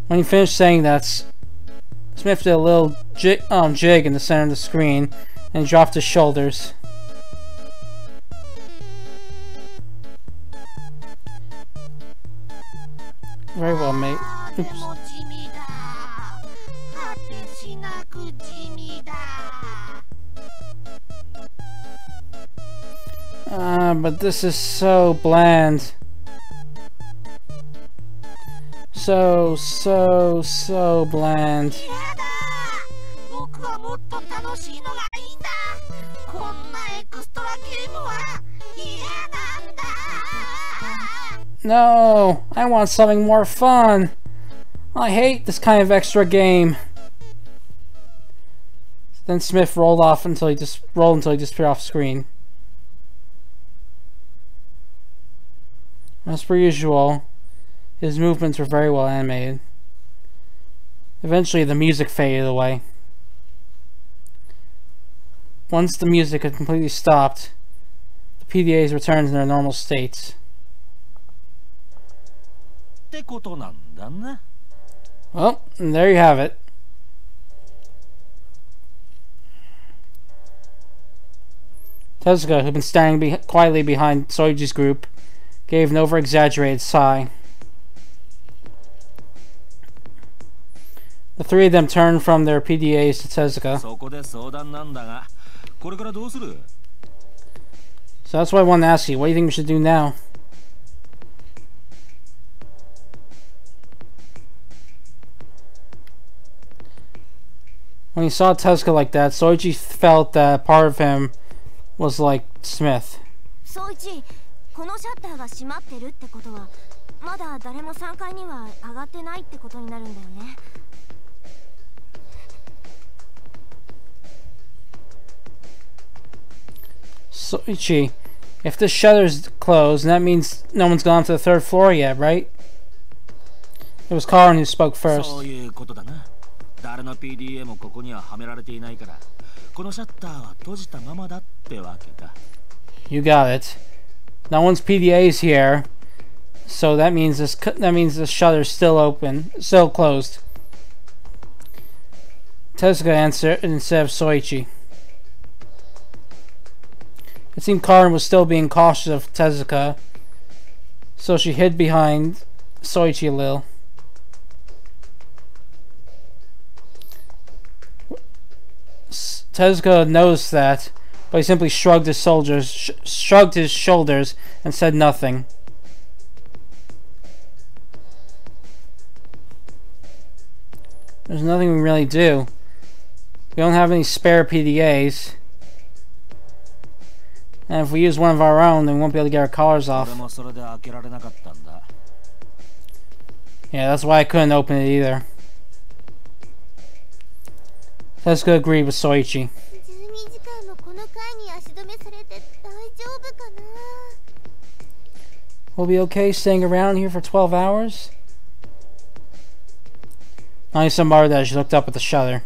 S1: When he finished saying that, Smith did a little jig in the center of the screen and dropped his shoulders. Very well, mate. Oops. But this is so bland. So bland. No, I want something more fun. I hate this kind of extra game. Then Smith rolled until he disappeared off screen. As per usual, his movements were very well animated. Eventually, the music faded away. Once the music had completely stopped, the PDAs returned to their normal states. Well, and there you have it. Tezuka, who'd been standing quietly behind Soichi's group, gave an over-exaggerated sigh. The three of them turned from their PDAs to Tezuka. So that's why I wanted to ask you, what do you think we should do now? When he saw Tezuka like that, Soichi felt that part of him was like Smith.
S2: Soichi, このシャッターが閉まってるってことは、まだ誰も3階には上がってないってことになるんだよね。
S1: Soichi, if the shutter's closed, that means no one's gone to the 3rd floor yet, right? It was Karin who spoke first. You got it. No one's PDA is here, so that means the shutter's still open, still closed. Tezuka answered instead of Soichi. It seemed Karin was still being cautious of Tezuka, so she hid behind Soichi a little. Tezuka noticed that, but he simply shrugged his shoulders and said nothing. There's nothing we can really do. We don't have any spare PDAs. And if we use one of our own, then we won't be able to get our collars off. Yeah, that's why I couldn't open it either. Tezuka agreed with Soichi. We'll be okay staying around here for 12 hours? Nagisa muttered as she looked up at the shutter.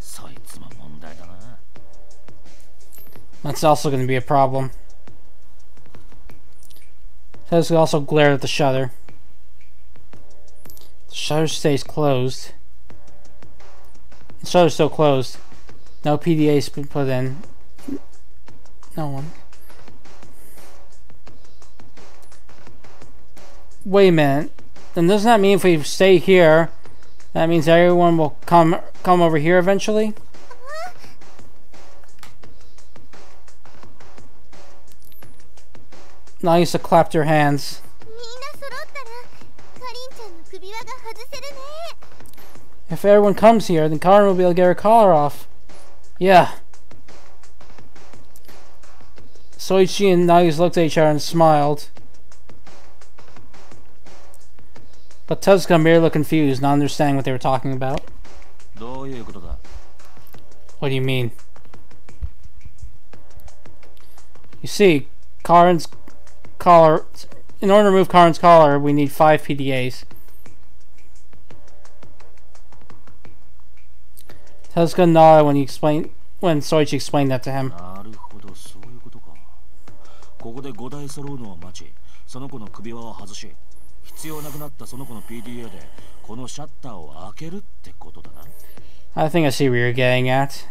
S1: That's also going to be a problem. Tezuka also glared at the shutter. The shutter stays closed. The shutter's still closed. No PDA's been put in. No one. Wait a minute. then doesn't that mean if we stay here, that means everyone will come over here eventually? Nagisa clapped her hands. If everyone comes here, then Karin will be able to get her collar off. Yeah. Soichi and Nagisa looked at each other and smiled. But Tezuka merely looked confused, not understanding what they were talking about. What do you mean? You see, Karin's collar... In order to remove Karin's collar, we need 5 PDAs. Tezuka nodded when Soichi explained that to him. I think I see where you're getting at.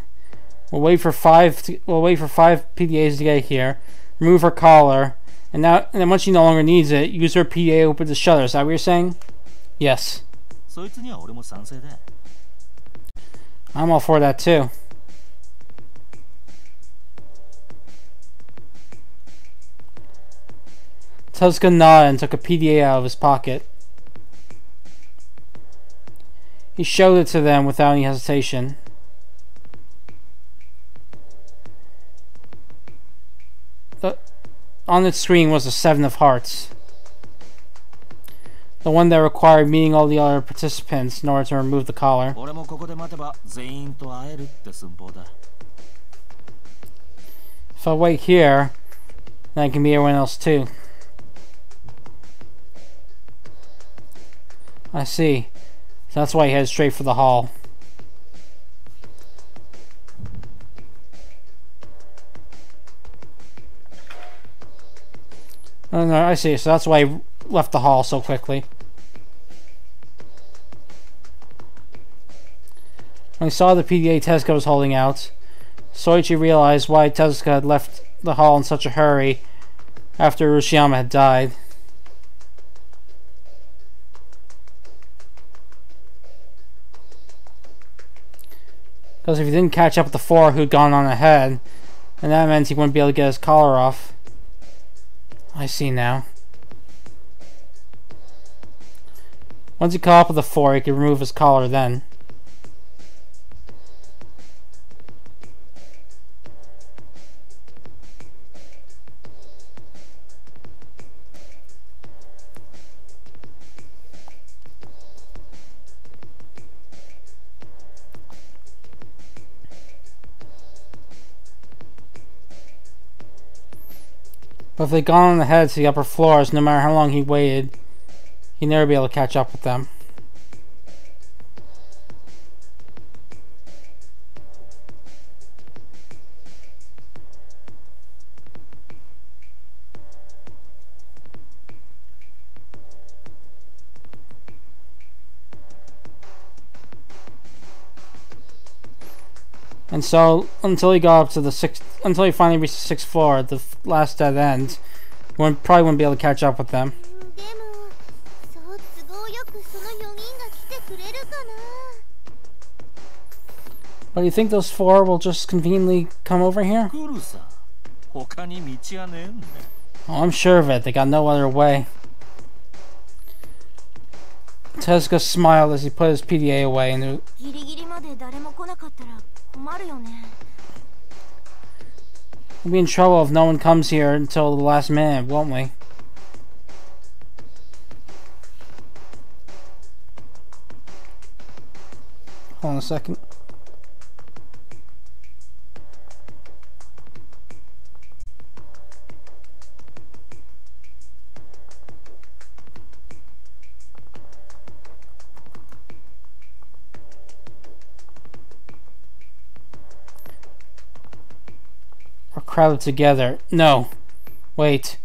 S1: We'll wait for 5 PDAs to get here. Remove her collar, and then once she no longer needs it, use her PDA to open the shutter. Is that what you're saying? Yes. I'm all for that too. Tezuka nodded and took a PDA out of his pocket. He showed it to them without any hesitation. On the screen was the 7 of Hearts. The one that required meeting all the other participants in order to remove the collar. If I wait here, then I can meet everyone else too. I see. So that's why he headed straight for the hall. Oh, no, I see. So that's why he left the hall so quickly. When he saw the PDA Tezuka was holding out, Soichi realized why Tezuka had left the hall in such a hurry after Urashiyama had died. Because if he didn't catch up with the 4 who'd gone on ahead, then that meant he wouldn't be able to get his collar off. I see now. Once he caught up with the 4, he could remove his collar then. But if they'd gone on ahead to the upper floors, no matter how long he waited, he'd never be able to catch up with them. And so, until he got up to the until he finally reached the 6th floor, the last dead end, probably wouldn't be able to catch up with them. But do you think those 4 will just conveniently come over here? Oh, I'm sure of it. They got no other way. Tezuka smiled as he put his PDA away and we'll be in trouble if no one comes here until the last minute, won't we? Hold on a second. Crowded together. No. Wait.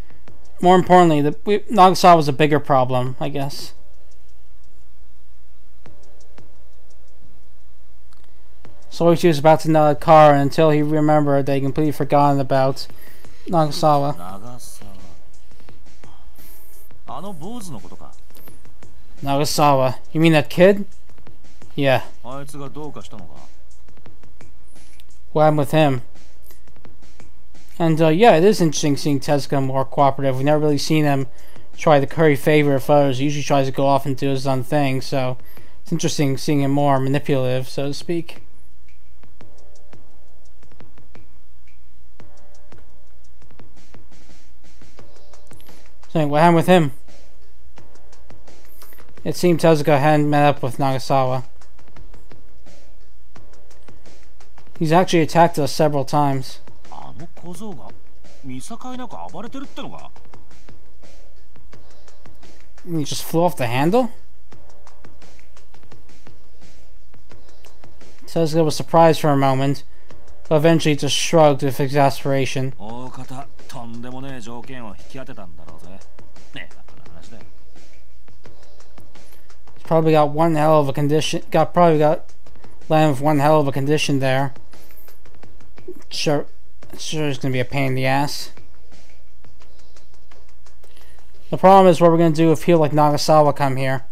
S1: More importantly, Nagasawa was a bigger problem, I guess. Soichi was about to nod Karin until he remembered that he completely forgotten about Nagasawa. Nagasawa. You mean that kid? Yeah. What happened with him? And yeah, it is interesting seeing Tezuka more cooperative. We've never really seen him try to curry favor with others. He usually tries to go off and do his own thing, so it's interesting seeing him more manipulative, so to speak. So what happened with him? It seemed Tezuka hadn't met up with Nagasawa. He's actually attacked us several times. He just flew off the handle? Tezuka was surprised for a moment, but eventually just shrugged with exasperation. He's probably got one hell of a condition. Probably got landed with one hell of a condition there. Sure, it's gonna be a pain in the ass. The problem is what we're gonna do if people like Nagasawa come here.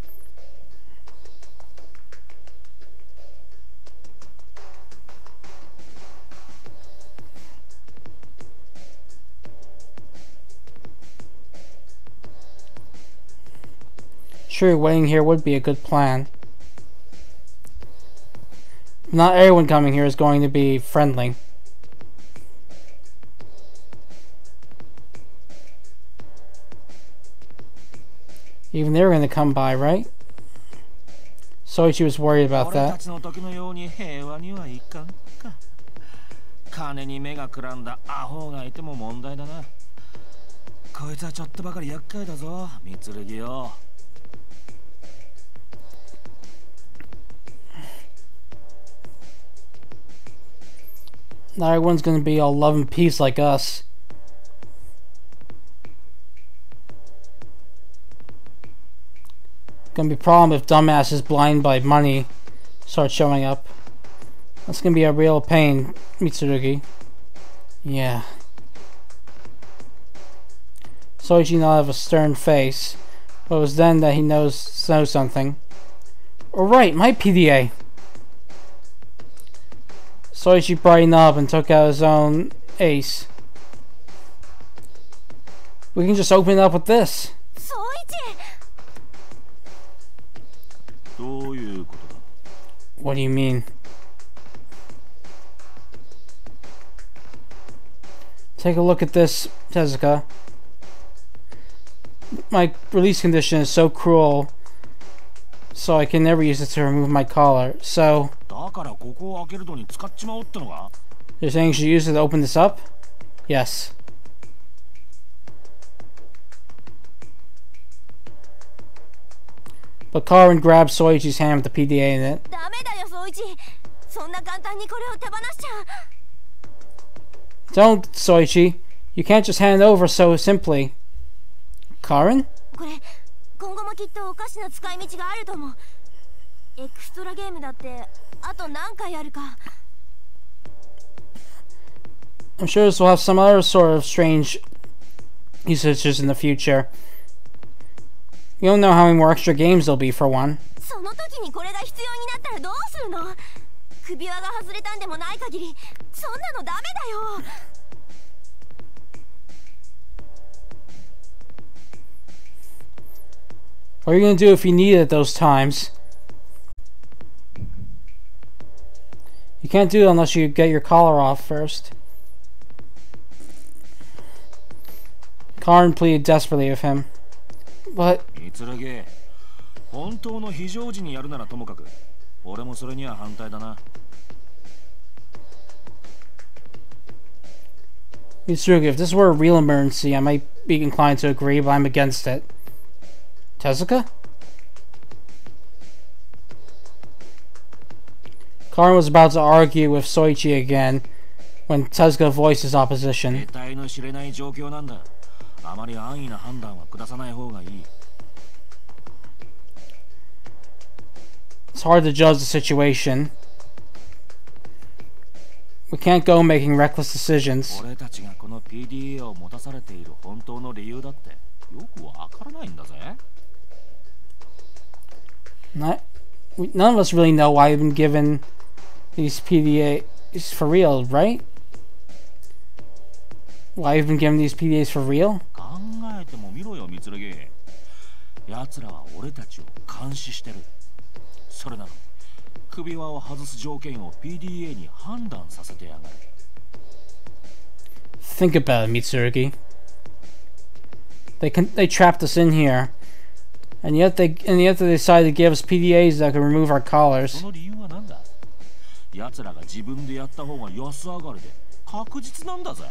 S1: Sure, waiting here would be a good plan. Not everyone coming here is going to be friendly. Even they're going to come by, right? Soichi was worried about that. Not everyone's going to be all love and peace like us. Gonna be a problem if dumbasses blind by money start showing up. That's gonna be a real pain, Mitsurugi. Yeah. Soichi now have a stern face, but it was then that he knows something. Alright, my PDA. Soichi brightened up and took out his own ace. We can just open it up with this. What do you mean? Take a look at this, Tezuka. My release condition is so cruel, so I can never use it to remove my collar. So you're saying you should use it to open this up? Yes. But Karin grabbed Soichi's hand with the PDA in it. Don't, Soichi. You can't just hand it over so simply. Karin? I'm sure this will have some other sort of strange usages in the future. You don't know how many more extra games there'll be, for one. What are you gonna do if you need it at those times? You can't do it unless you get your collar off first. Karin pleaded desperately with him. But Mitsurugi, if this were a real emergency, I might be inclined to agree, but I'm against it. Tezuka? Karin was about to argue with Soichi again when Tezuka voiced his opposition. It's hard to judge the situation. We can't go making reckless decisions. None of us really know why we've been given these PDAs for real, right? Why you've been given these PDAs for real?
S4: 考えてもみろよ、蜜柳。奴らは俺たちを監視してる。それなのに、首輪を外す条件を PDA に判断させてやがる。
S1: Think about it, Mitsurugi. They trapped us in here, and yet they decided to give us PDAs that could remove our collars.
S4: その理由は何だ？奴らが自分でやった方が安上がりで確実なんだぜ。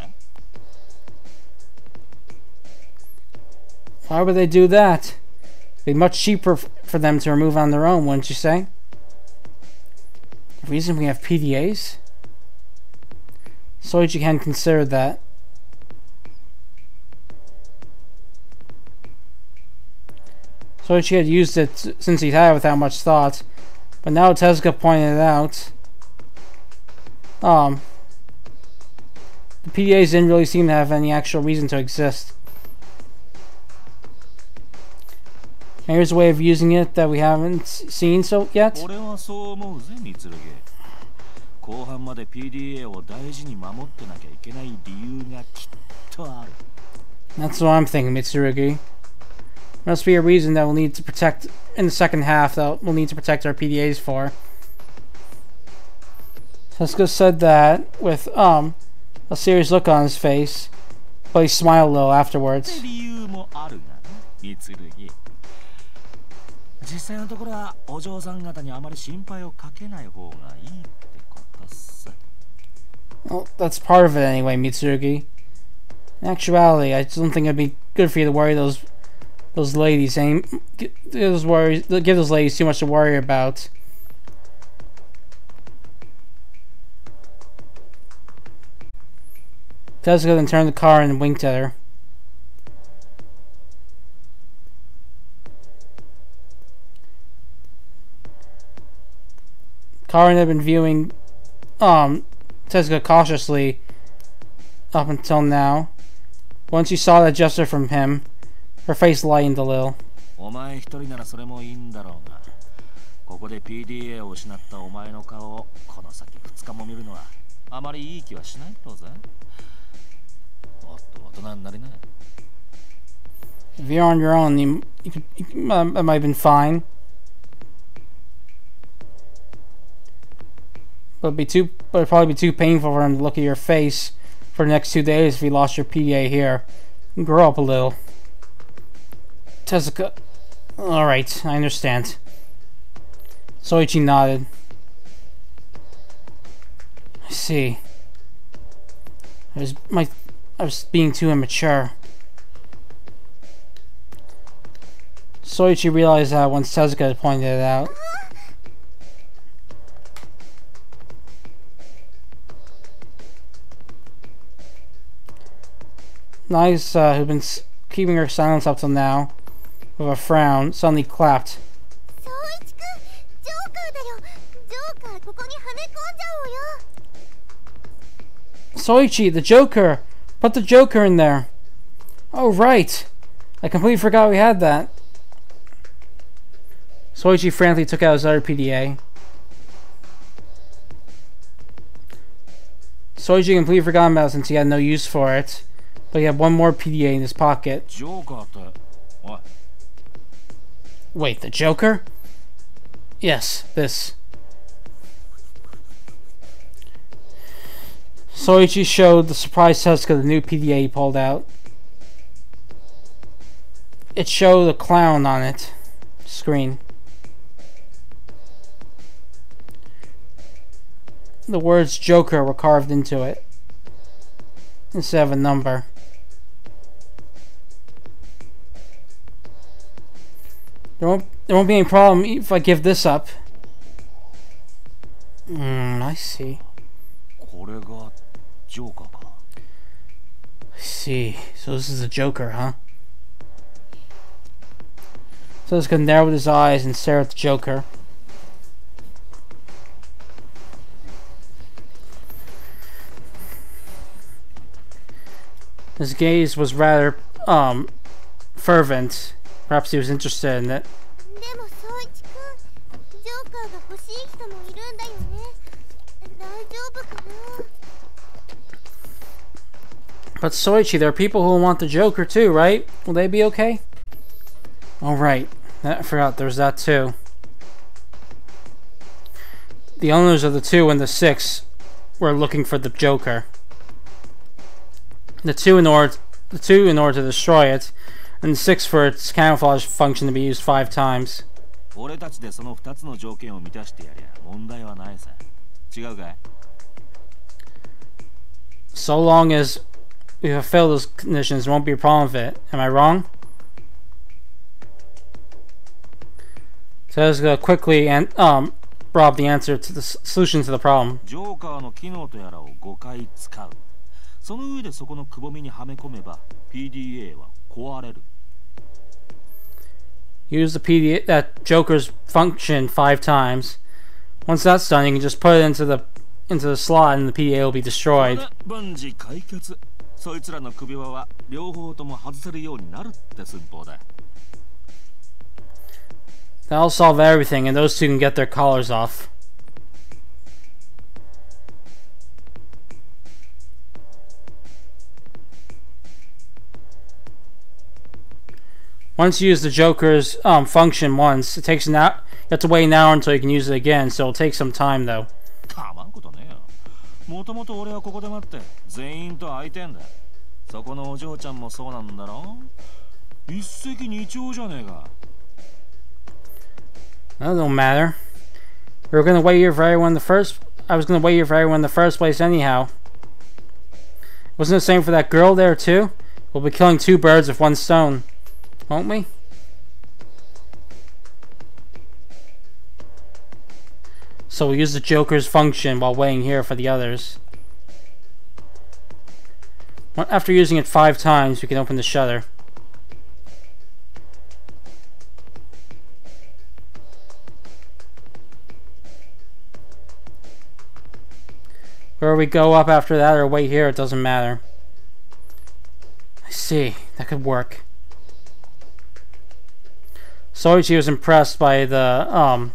S1: Why would they do that? It'd be much cheaper for them to remove on their own, wouldn't you say? The reason we have PDAs? Soichi hadn't considered that. Soichi had used it since he had it without much thought, but now Tezuka pointed it out. The PDAs didn't really seem to have any actual reason to exist. And here's a way of using it that we haven't seen yet.
S4: 俺はそう思うぜ、蜜柳。後半まで PDA を大事に守ってなきゃいけない理由がきっとある。
S1: That's what I'm thinking, Mitsurugi. There must be a reason that we'll need to protect in the second half that we'll need to protect our PDAs for. Tezuka said that with a serious look on his face, but he smiled a little afterwards.
S4: 理由もあるがな、蜜柳。実際のところはお嬢さん方にあまり心配をかけない方がいいってことさ。
S1: Well, that's part of it anyway, Mitsurugi. In actuality, I just don't think it'd be good for you to worry those ladies. Give those ladies too much to worry about. Tezuka then turned the car and winked at her. Karin had been viewing Tezuka cautiously up until now. Once she saw that gesture from him, her face lightened a little.
S4: お前一人ならそれもいいんだろうが、ここで PDA を失ったお前の顔をこの先2日も見るのはあまりいい気はしないとぜ。もっと大人になりな。
S1: If you're on your own, you that might have been fine. But it'd probably be too painful for him to look at your face for the next 2 days if you lost your PDA here. Grow up a little. Tezuka. Alright, I understand. Soichi nodded. I see. I was being too immature. Soichi realized that once Tezuka had pointed it out. Nice, who'd been keeping her silence up till now, with a frown, suddenly clapped. Soichi, the Joker! Put the Joker in there! Oh, right! I completely forgot we had that. Soichi frantically took out his other PDA. Soichi completely forgot about it since he had no use for it. But he had one more PDA in his pocket.
S4: What?
S1: Wait, the Joker? Yes, this. Soichi showed the surprised Tezuka the new PDA he pulled out. It showed a clown on it. Screen. The words Joker were carved into it, instead of a number. There won't be any problem if I give this up. I see. I see. So this is a Joker, huh? So he's gonna narrow his eyes and stare at the Joker. His gaze was rather fervent. Perhaps he was interested in it.
S2: しい人もいるんだよね。大丈夫かな。
S1: But Soichi, there are people who will want the Joker too, right? Will they be okay? Alright, I forgot there's that too. The owners of the 2 and the 6 were looking for the Joker. The 2 in order to destroy it, and the 6 for its camouflage function to be used 5 times.
S4: 俺たちでその2つの条件を満たしてやりゃ問題はないさ。違うかい?
S1: So long as we fulfill those conditions, there won't be a problem with it. Am I wrong? So let's go quickly and Rob the answer to the solution to the problem.
S4: ジョーカーの機能とやらを5回使う。その上でそこのくぼみにはめ込めば PDA は壊れる。
S1: Use the PDA, that Joker's function 5 times. Once that's done, you can just put it into the slot and the PDA will be destroyed.
S4: 万事解決。そいつらの首輪は両方とも外せるようになるって寸法だ。
S1: That'll solve everything, and those 2 can get their collars off. Once you use the Joker's function once, it takes you have to wait an hour until you can use it again, so it'll take some time though.
S4: かまんことねえよ。もともと俺はここで待って全員と会いてんだ。そこのお嬢ちゃんもそうなんだろ。一石二鳥じゃねえか。
S1: That don't matter. We were gonna wait here for everyone I was gonna wait here for everyone in the first place anyhow. Wasn't it the same for that girl there too? We'll be killing 2 birds with 1 stone, won't we? So we'll use the Joker's function while waiting here for the others. After using it 5 times, we can open the shutter. Where we go up after that or wait here, it doesn't matter. I see, that could work. Soichi was impressed by the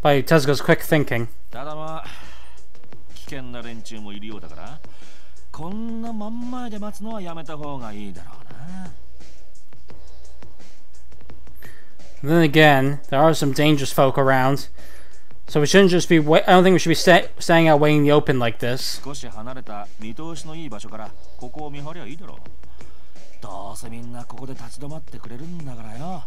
S1: by Tezuka's quick thinking.
S4: ただまあ危険な連中もいるようだからこんな真ん前で待つのはやめた方がいいだろうな。
S1: Then again, there are some dangerous folk around. So we shouldn't just be I don't think we should be staying out waiting in the open like this.
S4: 少し離れた見通しのいい場所からここを見張りゃいいだろう。どうせみんなここで立ち止まってくれるんだからよ。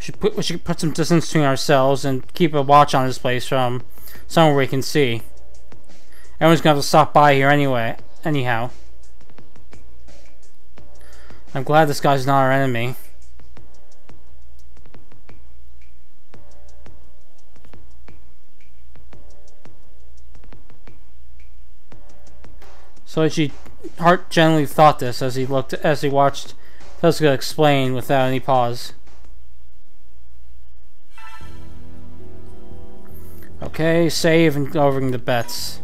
S1: We should put some distance between ourselves and keep a watch on this place from somewhere we can see. Everyone's gonna have to stop by here anyhow. I'm glad this guy's not our enemy. Soichi Hart generally thought this as he watched Tezuka explain without any pause. Okay, save and covering the bets.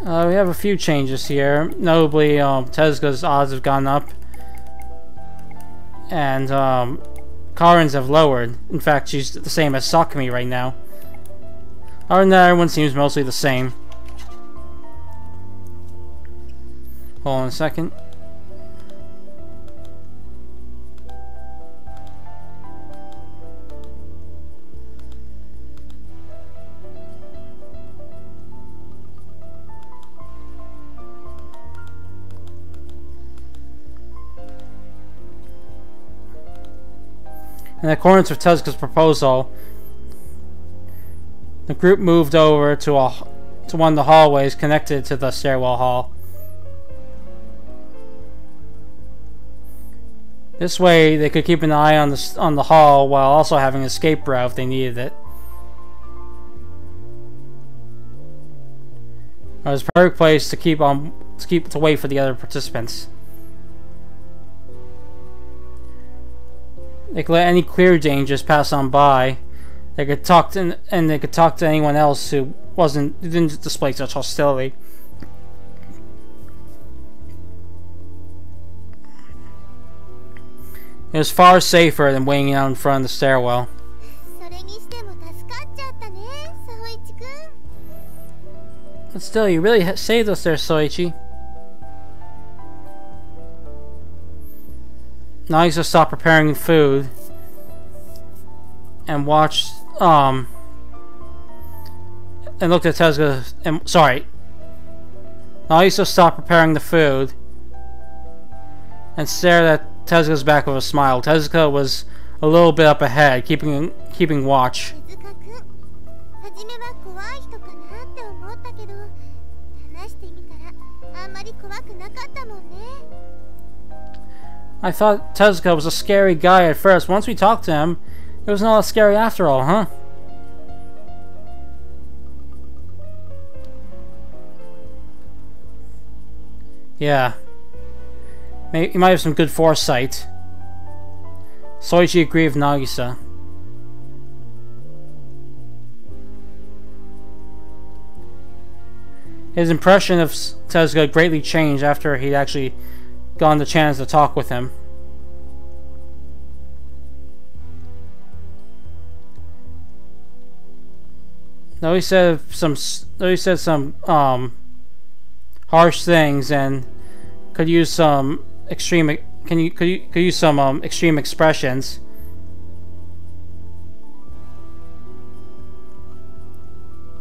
S1: We have a few changes here. Notably, Tezuka's odds have gone up. And Karin's have lowered. In fact, she's the same as Sakumi right now. Other than that, everyone seems mostly the same. Hold on a second. In accordance with Tezuka's proposal, the group moved over to one of the hallways connected to the stairwell hall. This way, they could keep an eye on the hall while also having an escape route if they needed it. It was a perfect place to wait for the other participants. They could let any clear dangers pass on by, they could talk to, and they could talk to anyone else who didn't display such hostility. It was far safer than waiting out in front of the stairwell.
S2: それにしても助かっちゃったね、総一くん。
S1: But still, you really saved us there, Soichi. Nagisa stopped preparing food and watched, and looked at Tezuka, and, sorry. Nagisa stopped preparing the food and stared at Tezuka's back with a smile. Tezuka was a little bit up ahead, keeping watch.
S2: 手塚くん、初めは怖い人かなって思ったけど、話してみたらあんまり怖くなかったもんね。
S1: I thought Tezuka was a scary guy at first. Once we talked to him, it was not scary after all, huh? Yeah. Maybe he might have some good foresight. Soichi agreed with Nagisa. His impression of Tezuka greatly changed after he'd actually gotten the chance to talk with him. Though he said some harsh things and could use some extreme extreme expressions.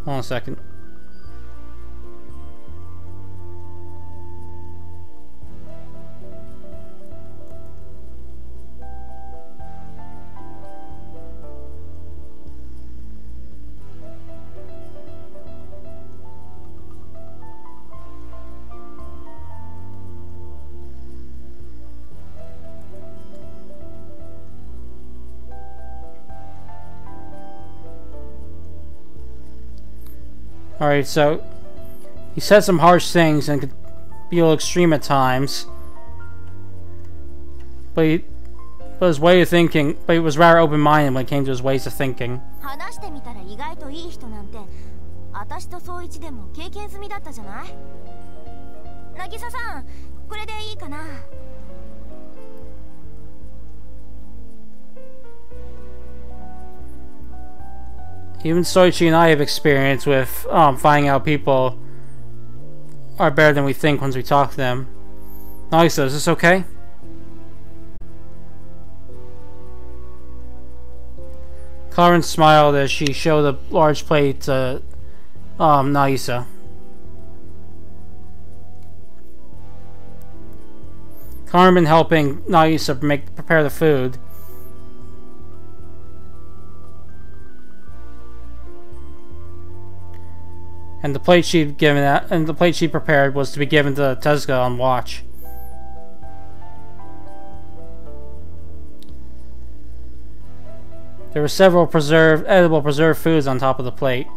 S1: Hold on a second. Alright, so he said some harsh things and could be a little extreme at times. But his way of thinking, but he was rather open-minded when it came to his ways of thinking.
S2: 話してみたら意外といい人なんて、私と総一でも経験済みだったじゃない？渚さん、これでいいかな？
S1: Even Soichi and I have experience with finding out people are better than we think once we talk to them. Nagisa, is this okay? Karen smiled as she showed a large plate to Nagisa. Karen been helping Nagisa prepare the food. And the plate she'd prepared was to be given to Tezuka on watch. There were several edible preserved foods on top of the plate.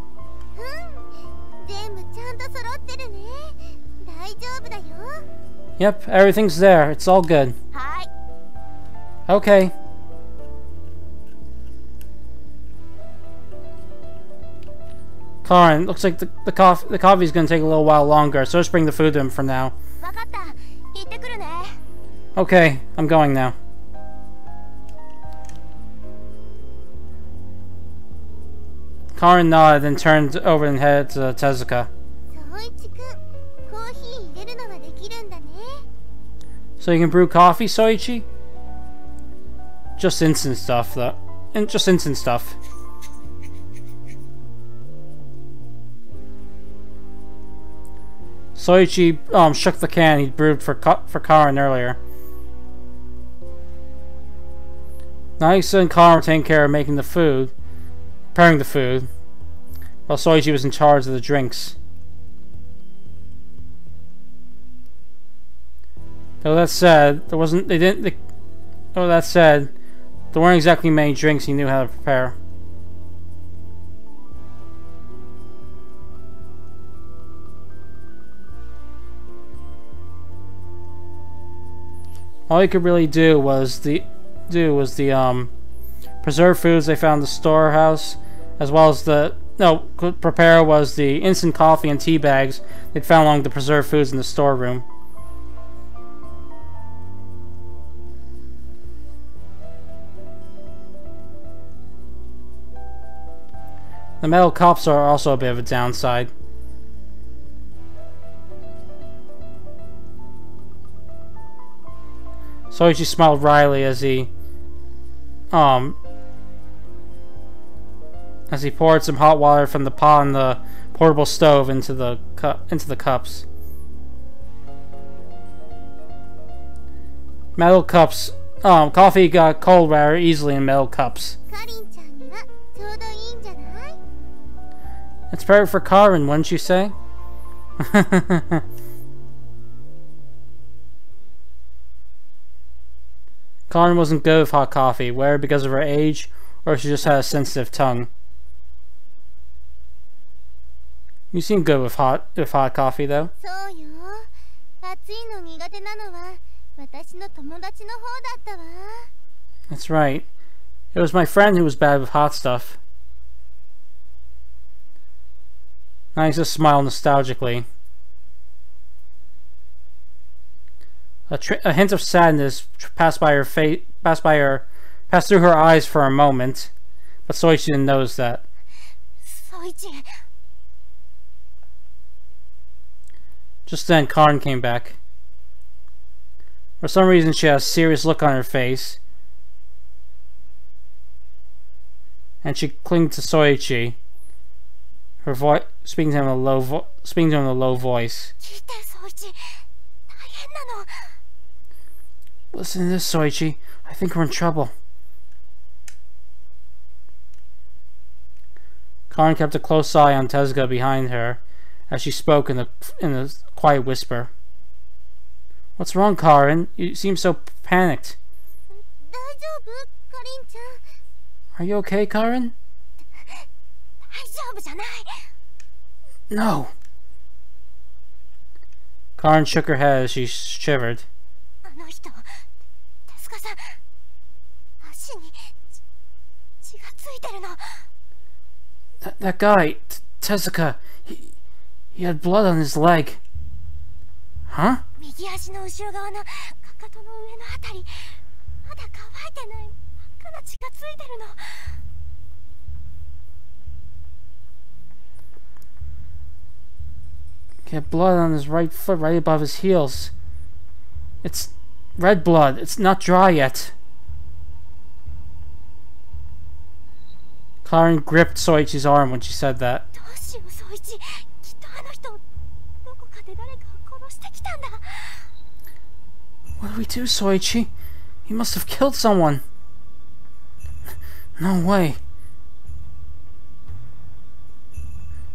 S1: Yep, everything's there. It's all good. Okay. Karen, looks like the coffee's gonna take a little while longer, so just bring the food to him for now. Okay, I'm going now. Karen nodded and turned over and headed to Tezuka. So you can brew coffee, Soichi? Just instant stuff, though. Just instant stuff. Soichi shook the can he'd brewed for Karen earlier. Nagisa and Karen were taking care of making the food, preparing the food, while Soichi was in charge of the drinks. Though that said, there weren't exactly many drinks he knew how to prepare. All he could really do was the preserved foods they found in the storehouse as well as the prepare was the instant coffee and tea bags they'd found along the preserved foods in the storeroom. The metal cups are also a bit of a downside. Soichi smiled wryly as he poured some hot water from the pot on the portable stove into the cups. Metal cups. Coffee got cold rather easily in metal cups. It's perfect for Karin, wouldn't you say? Karin wasn't good with hot coffee, whether because of her age or she just had a sensitive tongue. You seem good with hot coffee, though. That's right. It was my friend who was bad with hot stuff. Nagisa smiled nostalgically. A hint of sadness passed through her eyes for a moment, but Soichi didn't notice that. Just then, Karin came back. For some reason, she had a serious look on her face, and she clinged to Soichi, her voice speaking to him in a low voice. Listen to this, Soichi. I think we're in trouble. Karin kept a close eye on Tezuka behind her as she spoke in a quiet whisper. What's wrong, Karin? You seem so panicked. Are you okay, Karin? No. Karin shook her head as she shivered. That guy, Tezuka, he had blood on his leg. Huh? He had blood on his right foot, right above his heels. It's red blood. It's not dry yet. Karin gripped Soichi's arm when she said that. What do we do, Soichi? He must have killed someone. No way.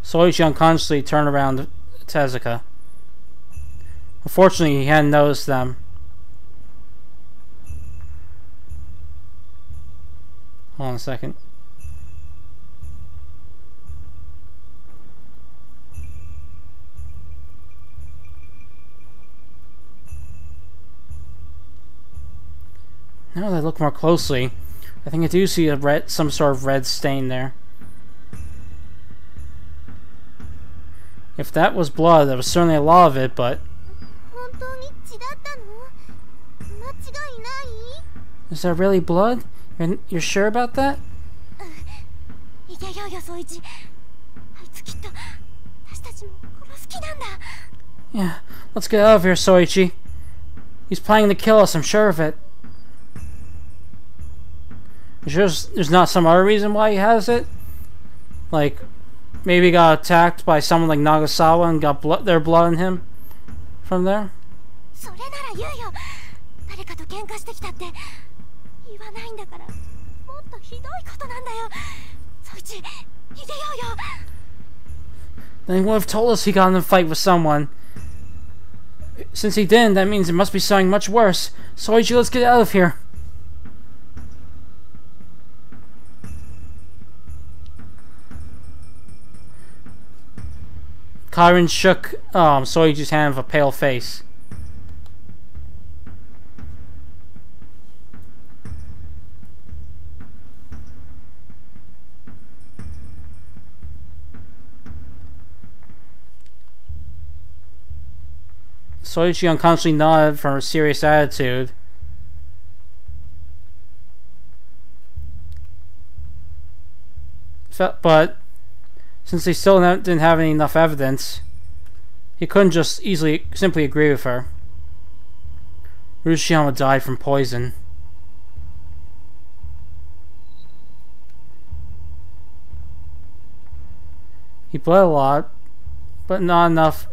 S1: Soichi unconsciously turned around to Tezuka. Unfortunately, he hadn't noticed them. Hold on a second. Now that I look more closely, I think I do see some sort of red stain there. If that was blood, there was certainly a lot of it, but... Is that really blood? You're sure about that? Yeah, let's get out of here, Soichi. He's planning to kill us, I'm sure of it. There's not some other reason why he has it? Like, maybe he got attacked by someone like Nagasawa and got their blood in him from there? Then he would have told us he got in a fight with someone. Since he didn't, that means it must be something much worse. Soichi, let's get out of here. Karin shook Soichi's hand with a pale face. Soichi unconsciously nodded from her serious attitude. But since they still didn't have enough evidence, he couldn't just simply agree with her. Urashiyama died from poison. He bled a lot, but not enough.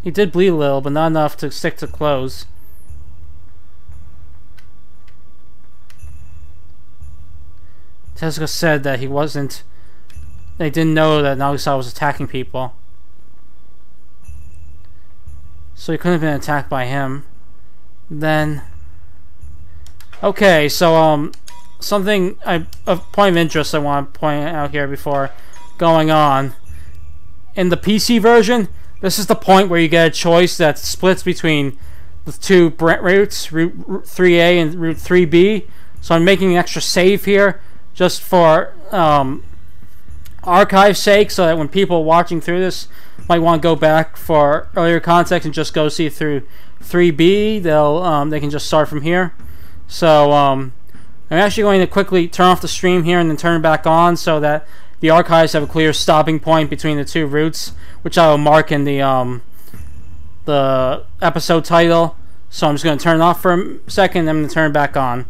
S1: He did bleed a little, but not enough to stick to clothes. Tezuka said that they didn't know that Nagisa was attacking people. So he couldn't have been attacked by him. Then... Okay, so, a point of interest I want to point out here before going on. In the PC version, this is the point where you get a choice that splits between the two routes, Route 3A and Route 3B. So I'm making an extra save here, just for archive's sake, so that when people watching through this might want to go back for earlier context and just go see it through 3B, they can just start from here. So I'm actually going to quickly turn off the stream here and then turn it back on so that the archives have a clear stopping point between the two routes, which I will mark in the episode title. So I'm just going to turn it off for a second and then I'm going to turn it back on.